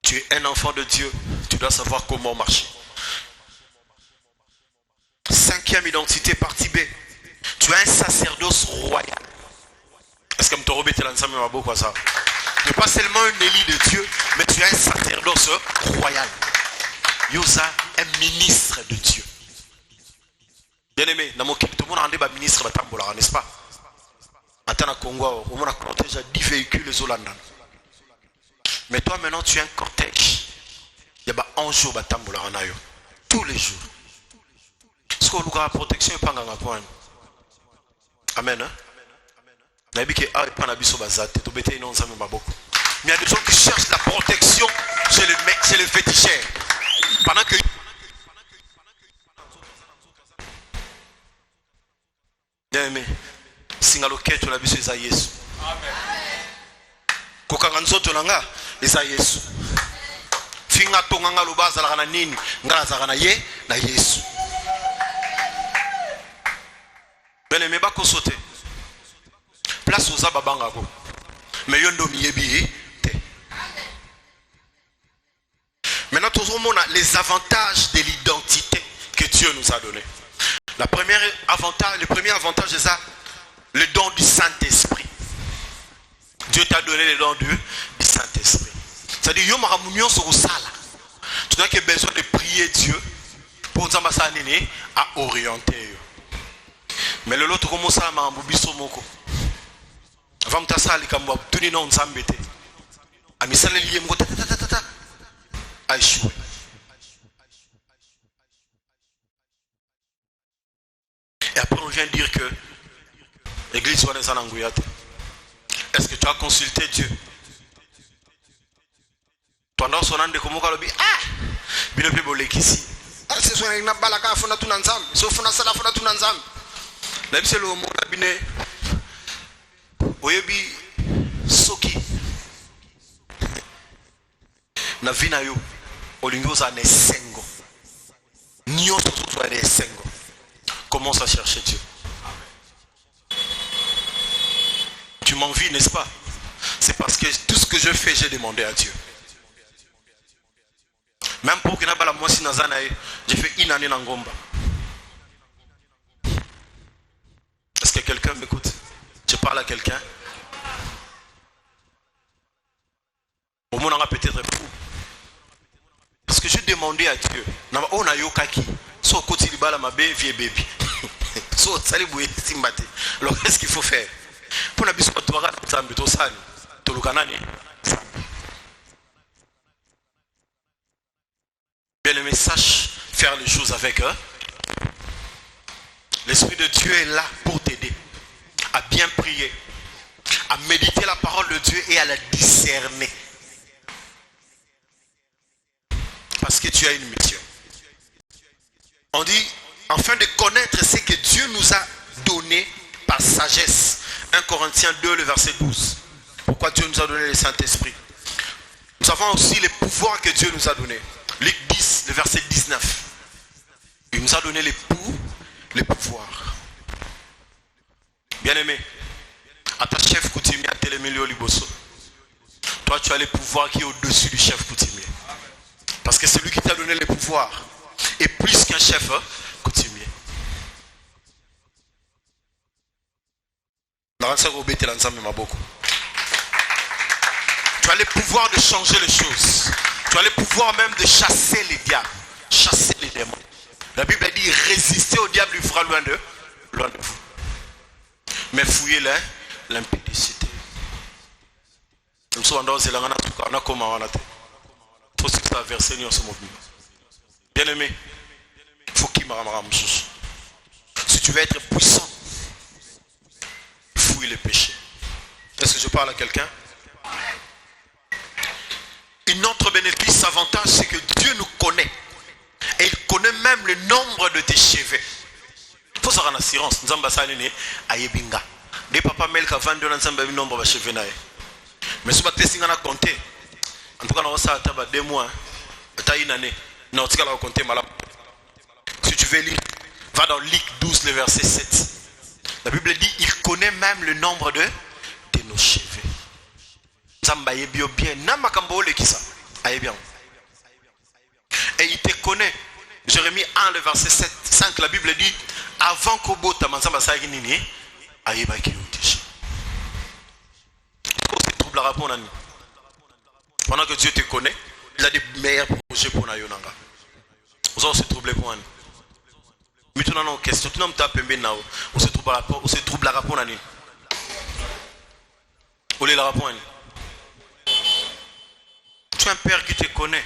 Tu es un enfant de Dieu. Tu dois savoir comment marcher. Cinquième identité, partie B. Tu as un sacerdoce royal. Est-ce que tu n'es pas seulement un élu de Dieu, mais tu as un sacerdoce royal. Yosa, un ministre de Dieu. Bien aimé, tout le monde a un ministre, n'est-ce pas? Maintenant, au Congo, on a déjà 10 véhicules hollandais. Mais toi, maintenant, tu as un cortège. Il y a 11 jours, tous les jours. Est-ce qu'on a la protection? Amen. Mais il y a des gens qui cherchent la protection chez les féticheurs. Pendant que bien aimé, singalo keto na biso eza Yesu. Amen. Kokanga nzoto nanga eza Yesu. Finga tonganga lubaza la kana nini, ngala za kana ye na Yesu. Bien aimé ba kosote. Place aux ababangako. Mais yondo miyebi te. Maintenant, tout le monde a les avantages de l'identité que Dieu nous a donné. Le premier avantage, c'est ça, le don du Saint-Esprit. Dieu t'a donné le don du Saint-Esprit. C'est-à-dire, tu n'as que besoin de prier Dieu pour nous à orienter. Mais le l'autre commence à m'emboubiso moko. Avant de ça, les camouas, tout les noms s'embêter. A mis ça les liens, a échoué. Et après, on vient dire que l'église soit dans un. Est-ce que tu as consulté Dieu? Pendant son an de Komoka Lobi, bien peu bolé ici. C'est son n'a pas la carte, on a tout ensemble. Sauf on a ça, on a tout ensemble. La Bible, c'est le mot la bine. Oyebi Soki. Na vina yo. Olingo za ne sengo. Nyo so ne sengo. Commence à chercher Dieu. Tu m'envies, n'est-ce pas? C'est parce que tout ce que je fais, j'ai demandé à Dieu. Même pour que n'a pas la moitié nazana, j'ai fait une année dans Ngomba. Est-ce que quelqu'un m'écoute? Je parle à quelqu'un. Au monde aura peut-être fou. Parce que j'ai demandé à Dieu. On a yokaki. So koti libala ma vie baby. So saliboué simbate. Alors qu'est-ce qu'il faut faire? Pour la bisou toara zambi to sani. To lukanani. Bien aimé, sache faire les choses avec eux. L'Esprit de Dieu est là pour t'aider à bien prier, à méditer la parole de Dieu et à la discerner. Parce que tu as une mission. On dit, afin de connaître ce que Dieu nous a donné par sagesse. 1 Corinthiens 2, le verset 12. Pourquoi Dieu nous a donné le Saint-Esprit? Nous avons aussi les pouvoirs que Dieu nous a donnés. Luc 10, le verset 19. Il nous a donné les pouvoirs. Bien-aimé, à ta chef coutumier, à Télémilio Liboso, toi tu as les pouvoirs qui est au-dessus du chef coutumier. Parce que c'est lui qui t'a donné les pouvoirs. Et plus qu'un chef coutumier. Tu as les pouvoirs de changer les choses. Tu as les pouvoirs même de chasser les diables. Chasser les démons. La Bible dit résister au diable, il fera loin de vous. Mais fouillez l'impudicité. Bien aimé, faut qu'il si tu veux être puissant, fouille les péchés. Est-ce que je parle à quelqu'un? Un autre bénéfice, avantage, c'est que Dieu nous connaît. Et il connaît même le nombre de tes cheveux. Il faut savoir en assurance. Nous avons ayebinga. Des papas melka vendent le nombre de cheveux. Mais si tu as compté, en tout cas, on a 2 mois, tu as une année. Non, tu as compté malade. Si tu veux lire, va dans Luc 12, le verset 7. La Bible dit, il connaît même le nombre de nos cheveux. Et il te connaît. Jérémie 1, le verset 7, 5, la Bible dit, avant qu'Obo Tamansamba Saginini, Ayebaki Utish. Pendant que Dieu te connaît, il a des meilleurs projets pour Nayonanga. Vous avez se troubler pour un. Maintenant, non, question. Tu n'as pas pembé now. On se trouble la rapport nani. Où est la rapport? Tu as un père qui te connaît.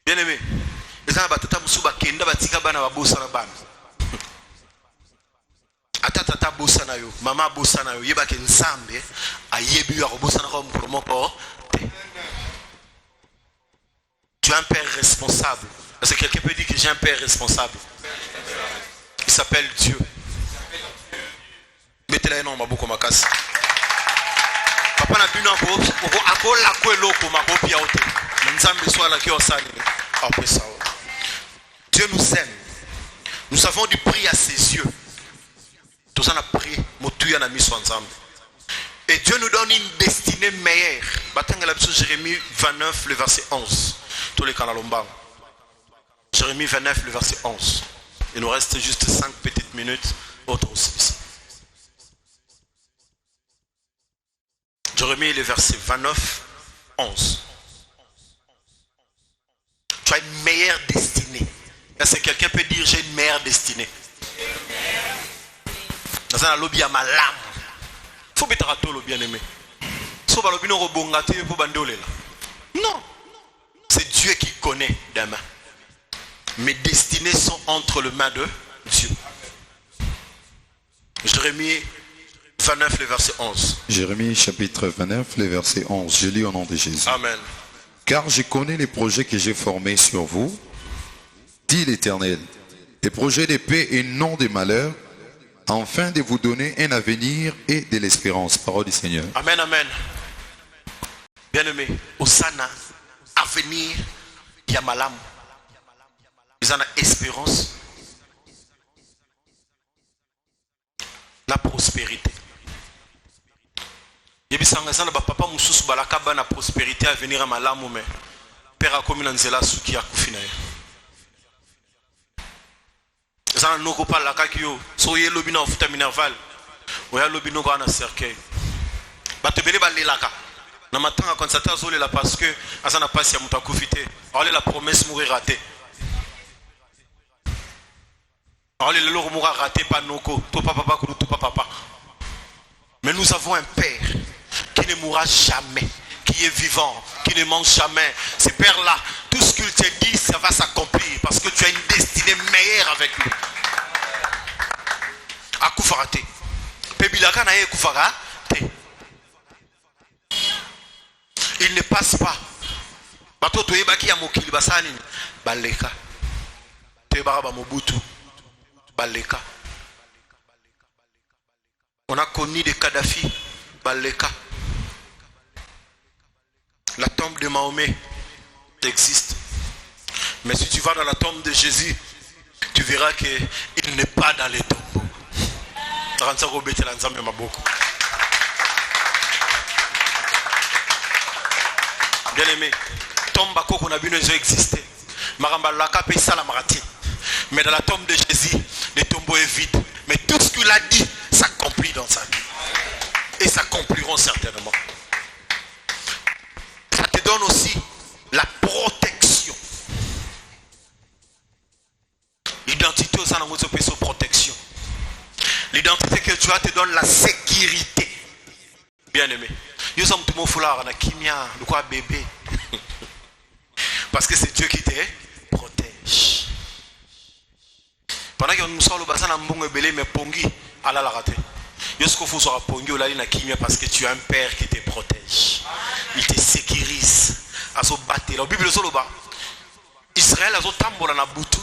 Bien aimé. Les gens batata musuba kenda batika bana babosa na bana. Atata bosa na yo, mama bosa na yo, yeba ke nsambe ayebi yo bosa na ko moko. Tu es un père responsable. Est-ce que quelqu'un peut dire que j'ai un père responsable? Il s'appelle Dieu. Mettez-la non maboko makasi. Papa na bino ko akola ko eloko makopi ya ote. Nzambe soit la ki osani. Après ça. Dieu nous aime. Nous avons du prix à ses yeux. Tout ça n'a pris. Et Dieu nous donne une destinée meilleure. Jérémie 29, le verset 11. Tous les canalomba. Jérémie 29, le verset 11. Il nous reste juste 5 petites minutes. Autre aussi. Jérémie, le verset 29. 11. Tu as une meilleure destinée. Est-ce que quelqu'un peut dire j'ai une meilleure destinée? Dans un lobby à ma lame. Il faut mettre à tout le bien-aimé. Non. C'est Dieu qui connaît demain. Mes destinées sont entre les mains de Dieu. Jérémie 29, le verset 11. Jérémie chapitre 29, le verset 11. Je lis au nom de Jésus. Amen. Car je connais les projets que j'ai formés sur vous, dit l'Éternel, des projets de paix et non de malheur, afin de vous donner un avenir et de l'espérance. Parole du Seigneur. Amen, amen. Bien-aimé, Osana, avenir, Yamalam. Ils ont espérance, la prospérité. Il y a papa mususu balaka bana prospérité à venir à malamu mais père a commis nzela suki ya kufina. Zana noko pa la kakio so ye lobi na futa minerval. Oya lobi noko ana cercueil. Ba te bele ba lelaka. Na matanga constater zo lela parce que azana passe ya muta kufite. Allez la promesse mourir raté. Allez le loro moura raté pas noko, to papa ko to papa. Mais nous avons un père qui ne mourra jamais, qui est vivant, qui ne mange jamais. Ce père-là, tout ce qu'il te dit, ça va s'accomplir parce que tu as une destinée meilleure avec lui. Akufarate. Pebilaka na ye kufarate. Il ne passe pas. Bato to yebaki ya mokili basani baleka. Te baraba mobutu baleka. On a connu des Kadhafi, Baleka. La tombe de Mahomet existe. Mais si tu vas dans la tombe de Jésus, tu verras qu'il n'est pas dans les tombeaux. Bien aimé, tombe qu'on a vu nous exister. Mais dans la tombe de Jésus, le tombeau est vide. Mais tout ce qu'il a dit s'accomplit dans sa vie. Et s'accompliront certainement. Ça te donne aussi la protection. L'identité aux animaux de protection. L'identité que tu as te donne la sécurité. Bien aimé. Bébé. Parce que c'est Dieu qui te protège. Pendant que nous sommes au bassin en bon belé mais pongi à la raté. Yosko faut soit pongi au na kimia parce que tu as un père qui te protège. Il te sécurise. À se battre. La Bible solo ba. Israël a zo tambola na butu.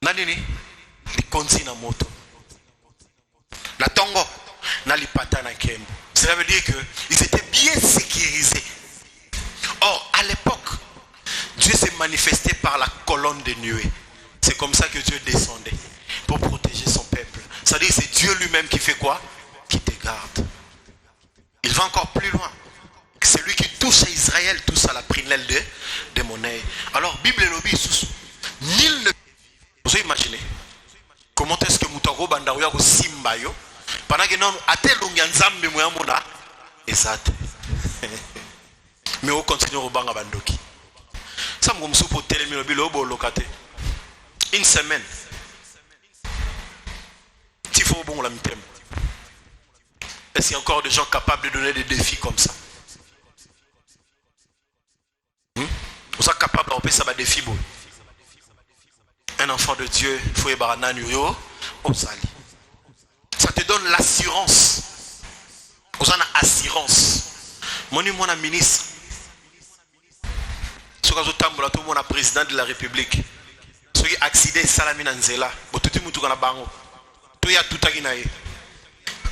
Nanini li konzi na moto. Na tongo na li pata na kembo. Cela veut dire que ils étaient bien sécurisés. Or à l'époque Dieu s'est manifesté par la colonne de nuée. C'est comme ça que Dieu descendait pour protéger son peuple. C'est-à-dire que c'est Dieu lui-même qui fait quoi? Qui te garde. Il va encore plus loin. C'est lui qui touche à Israël, touche à la prunelle de monnaie. Alors, Bible et lobby, nul ne... Vous imaginez comment est-ce que Moutaro Bandaouya ou Simbayo pendant que non, à tel Lunganzambe Mouyamona, exact. Mais on continue au Banga Bandoki. Ça me soupe au télémino au locate. Une semaine. Il faut bon la mitem. Est-ce qu'il y a encore des gens capables de donner des défis comme ça? Vous êtes capable de faire ça des défis. Un enfant de Dieu, il faut y avoir un agneau au sali. Ça te donne l'assurance. Vous avez assurance. Mon ministre. Ce que tout le monde président de la République. Ce qui accident salami nanzela. Tout le monde a bango. Tout y a tout à ginaye.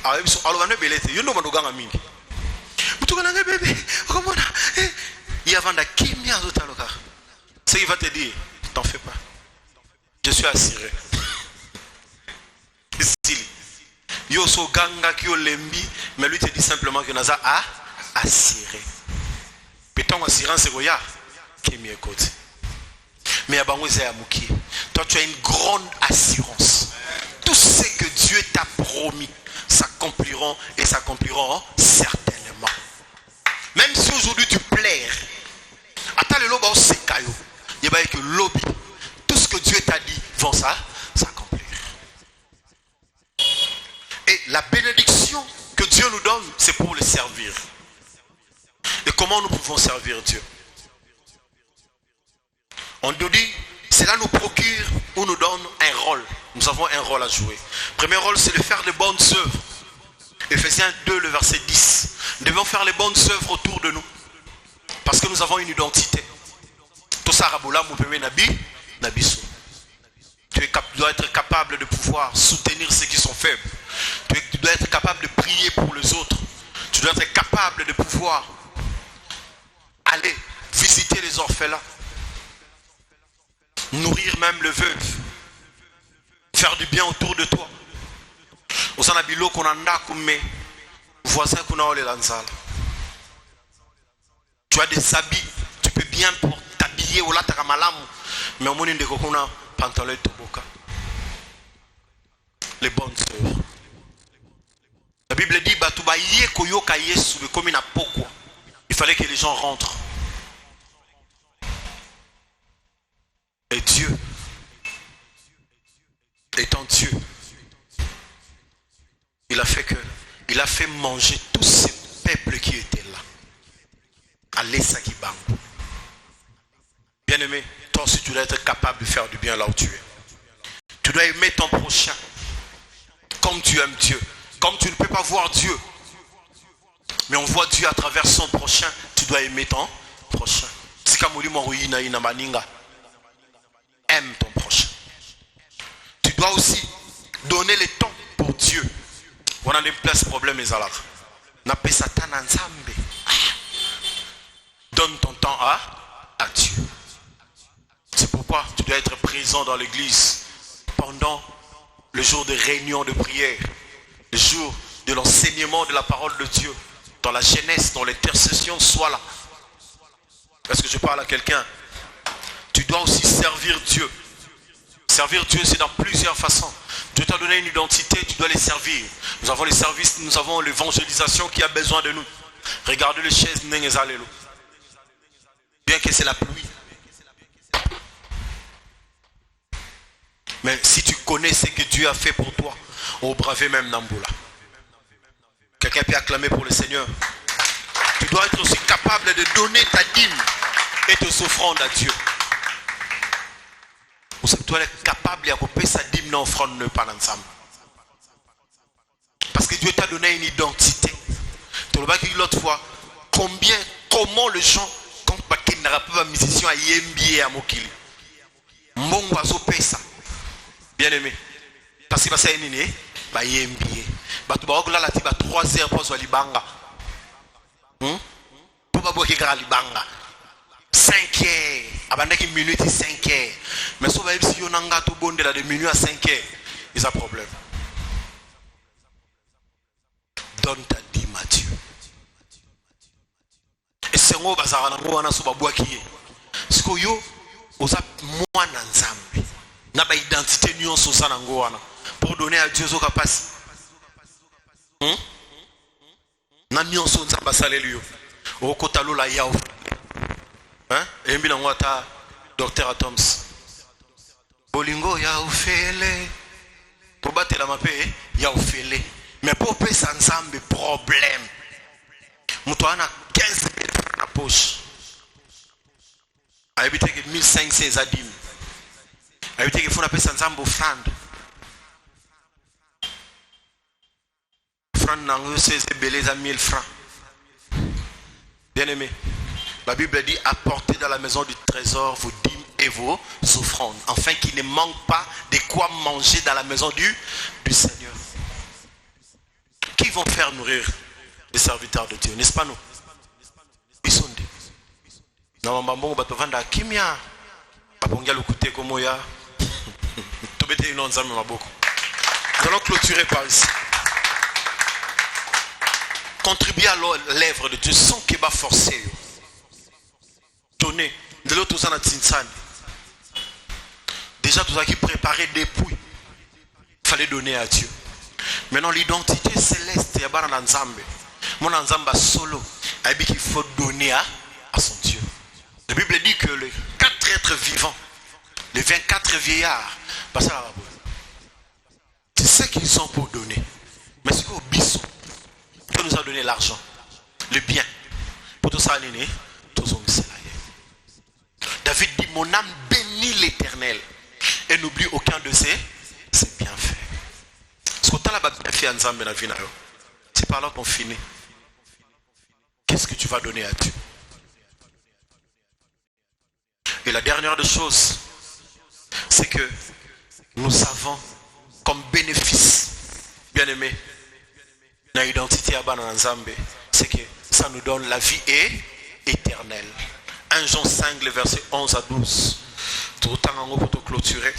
Alors on a belete. You know what I'm mingi. Tout le monde bébé. Comment il y a vanda kimia zotaloka. Ce qu'il va te dire, t'en fais pas. Je suis assuré. Yo so ganga ki yo lembi, mais lui te dit simplement que naza a assuré. Péton assurance c'est goya qui m'y écoute. Mais à Bangouze à Mouki, toi tu as une grande assurance. Tout ce que Dieu t'a promis s'accompliront et s'accompliront certainement. aujourd'hui tu plaires. Attends le loba au sekayo. Il y a que lobby. Tout ce que Dieu t'a dit vont s'accomplir. Et la bénédiction que Dieu nous donne, c'est pour le servir. Et comment nous pouvons servir Dieu? On nous dit, cela nous procure ou nous donne un rôle. Nous avons un rôle à jouer. Premier rôle, c'est de faire de bonnes œuvres. Ephésiens 2, le verset 10. Nous devons faire les bonnes œuvres autour de nous. Parce que nous avons une identité. Tout ça, Raboula, Moupémé, Nabiso. Tu dois être capable de pouvoir soutenir ceux qui sont faibles. Tu dois être capable de prier pour les autres. Tu dois être capable de pouvoir aller visiter les orphelins. Nourrir même le veuve. Faire du bien autour de toi. Osanabilo konanda kume voisin kuna ole lanzala. Tu as des habits, tu peux bien pour t'habiller ou là takamalamu, mais au monde de kokuna pantalon toboka. Les bonnes œuvres. La Bible dit batuba ye koyoka Yesu comme na poko. Il fallait que les gens rentrent. Et Dieu, étant Dieu, il a fait manger tous ces peuples qui étaient là. Allez, ça qui bang. Bien aimé, toi aussi tu dois être capable de faire du bien là où tu es. Tu dois aimer ton prochain comme tu aimes Dieu. Comme tu ne peux pas voir Dieu, mais on voit Dieu à travers son prochain, tu dois aimer ton prochain. Aime ton prochain. Tu dois aussi donner le temps pour Dieu. On a des places problèmes et zalak. Donne ton temps à Dieu. C'est pourquoi tu dois être présent dans l'église pendant le jour de réunion de prière, le jour de l'enseignement de la parole de Dieu, dans la jeunesse, dans l'intercession, sois là. Est-ce que je parle à quelqu'un? Tu dois aussi servir Dieu. Servir Dieu, c'est dans plusieurs façons. Dieu t'a donné une identité, tu dois les servir. Nous avons les services, nous avons l'évangélisation qui a besoin de nous. Regardez les chaises, bien que c'est la pluie. Mais si tu connais ce que Dieu a fait pour toi, au bravé même Namboula. Quelqu'un peut acclamer pour le Seigneur. Tu dois être aussi capable de donner ta dîme et tes offrandes à Dieu. Tu dois être capable de couper sa dîme dans l'offrande pas ensemble. Parce que Dieu t'a donné une identité. Tu l'as dit l'autre fois, comment les gens, quand il n'y a pas de musicien à Yembié à Mokili, Mbongo a zopé ça. Bien aimé. Parce que c'est une bah Yembié. Bah tu vas là tu vas 3 heures pour Libanga. Pour pas boire Libanga. 5 heures. Abandaki minute 5 heures. Mais si vous avez tout bon de minuit à 5 heures, il y a un problème. Donne ta dîme à Dieu. Et c'est moi qui vais parce que yo, vous avez moi n'ensemble. N'a pas identité nuance sur ça pour donner à Dieu ce qui passe. N'a nuance sur ça passe à l'élu. Au côté de la yao. Hein? Et bien on va docteur Atoms. Bolingo ya ufele. Pour battre la mapé ya ufele. Mais pour payer sans ensemble problème. Moutoana 15 000 dans la poche. A éviter que 1500 zadim. A éviter que faut payer sans ensemble offrande. Offrande n'ango c'est belé à 1000 francs. Bien aimé. La Bible dit apportez dans la maison du trésor vos dîmes et vos offrandes, afin qu'il ne manque pas de quoi manger dans la maison du Seigneur. Qui vont faire nourrir les serviteurs de Dieu, n'est-ce pas nous? Ils sont des. Nous allons clôturer par ici. Contribuer à l'œuvre de Dieu sans qu'il va forcer. Donner de l'autre aux anatinsan. Déjà tout ça qui préparait des pouilles. Il fallait donner à Dieu. Maintenant l'identité céleste, il y a mon ensemble solo. qu'il faut donner à son Dieu. La Bible dit que les 4 êtres vivants, les 24 vieillards, c'est ce qu'ils sont pour donner. Mais c'est qu'au bisou, Dieu nous a donné l'argent, le bien. Pour tout ça, David dit, mon âme bénit l'Éternel et n'oublie aucun de ses bienfaits. Ce que tu as bien fait, c'est par là qu'on finit. Qu'est-ce que tu vas donner à Dieu? Et la dernière des choses, c'est que nous avons comme bénéfice, bien aimé, dans l'identité à Bananzambe, c'est que ça nous donne la vie éternelle. 1 Jean 5, le verset 11 à 12. Tout le temps pour te clôturer.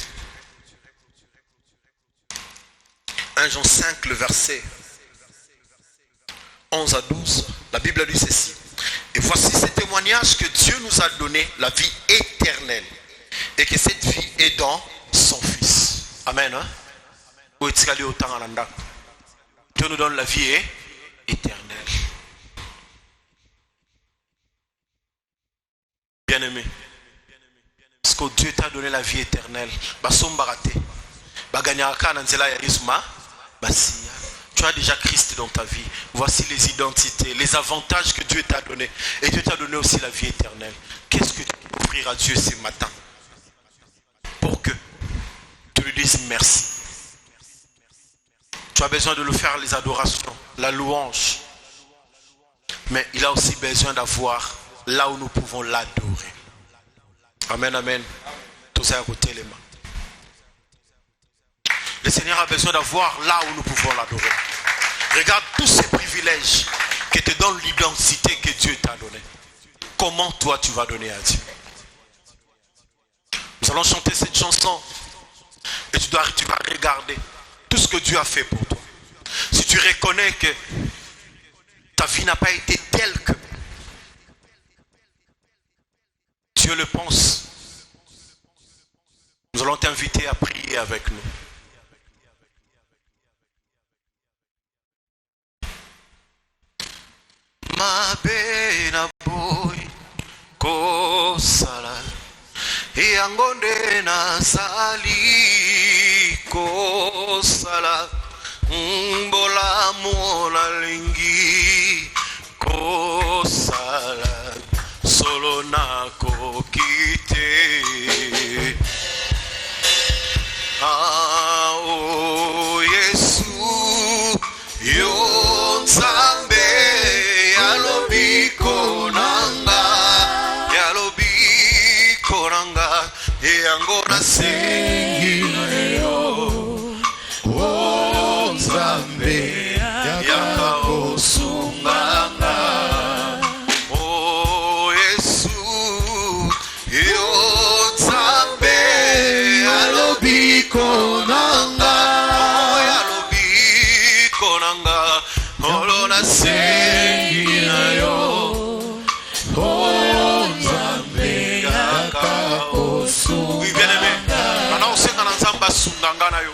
1 Jean 5, le verset 11 à 12. La Bible dit ceci. Et voici ce témoignage que Dieu nous a donné, la vie éternelle. Et que cette vie est dans son Fils. Amen. Hein? Dieu nous donne la vie éternelle. Bien-aimé, parce que Dieu t'a donné la vie éternelle. Tu as déjà Christ dans ta vie. Voici les identités, les avantages que Dieu t'a donné. Et Dieu t'a donné aussi la vie éternelle. Qu'est-ce que tu peux offrir à Dieu ce matin pour que tu lui dises merci? Tu as besoin de lui faire les adorations, la louange. Mais il a aussi besoin d'avoir là où nous pouvons l'adorer. Amen, amen. Tout ça à côté les mains. Le Seigneur a besoin d'avoir là où nous pouvons l'adorer. Regarde tous ces privilèges qui te donnent l'identité que Dieu t'a donnée. Comment toi tu vas donner à Dieu? Nous allons chanter cette chanson et tu vas regarder tout ce que Dieu a fait pour toi. Si tu reconnais que ta vie n'a pas été telle que Dieu le pense, nous allons t'inviter à prier avec nous. Mabena boy kosala yangonde na sali kosala mbola mola lingi kosala solo na kokite oh Yesu yo nzambe Angona sengi yo o nzambe yaka osunganga o Yesu yo nzambe alobi konanga o alobi konanga olona sengi na yo o nzambe yaka. Oui, bien aimé. Maintenant, on sait qu'on a un samba sunganga na yo.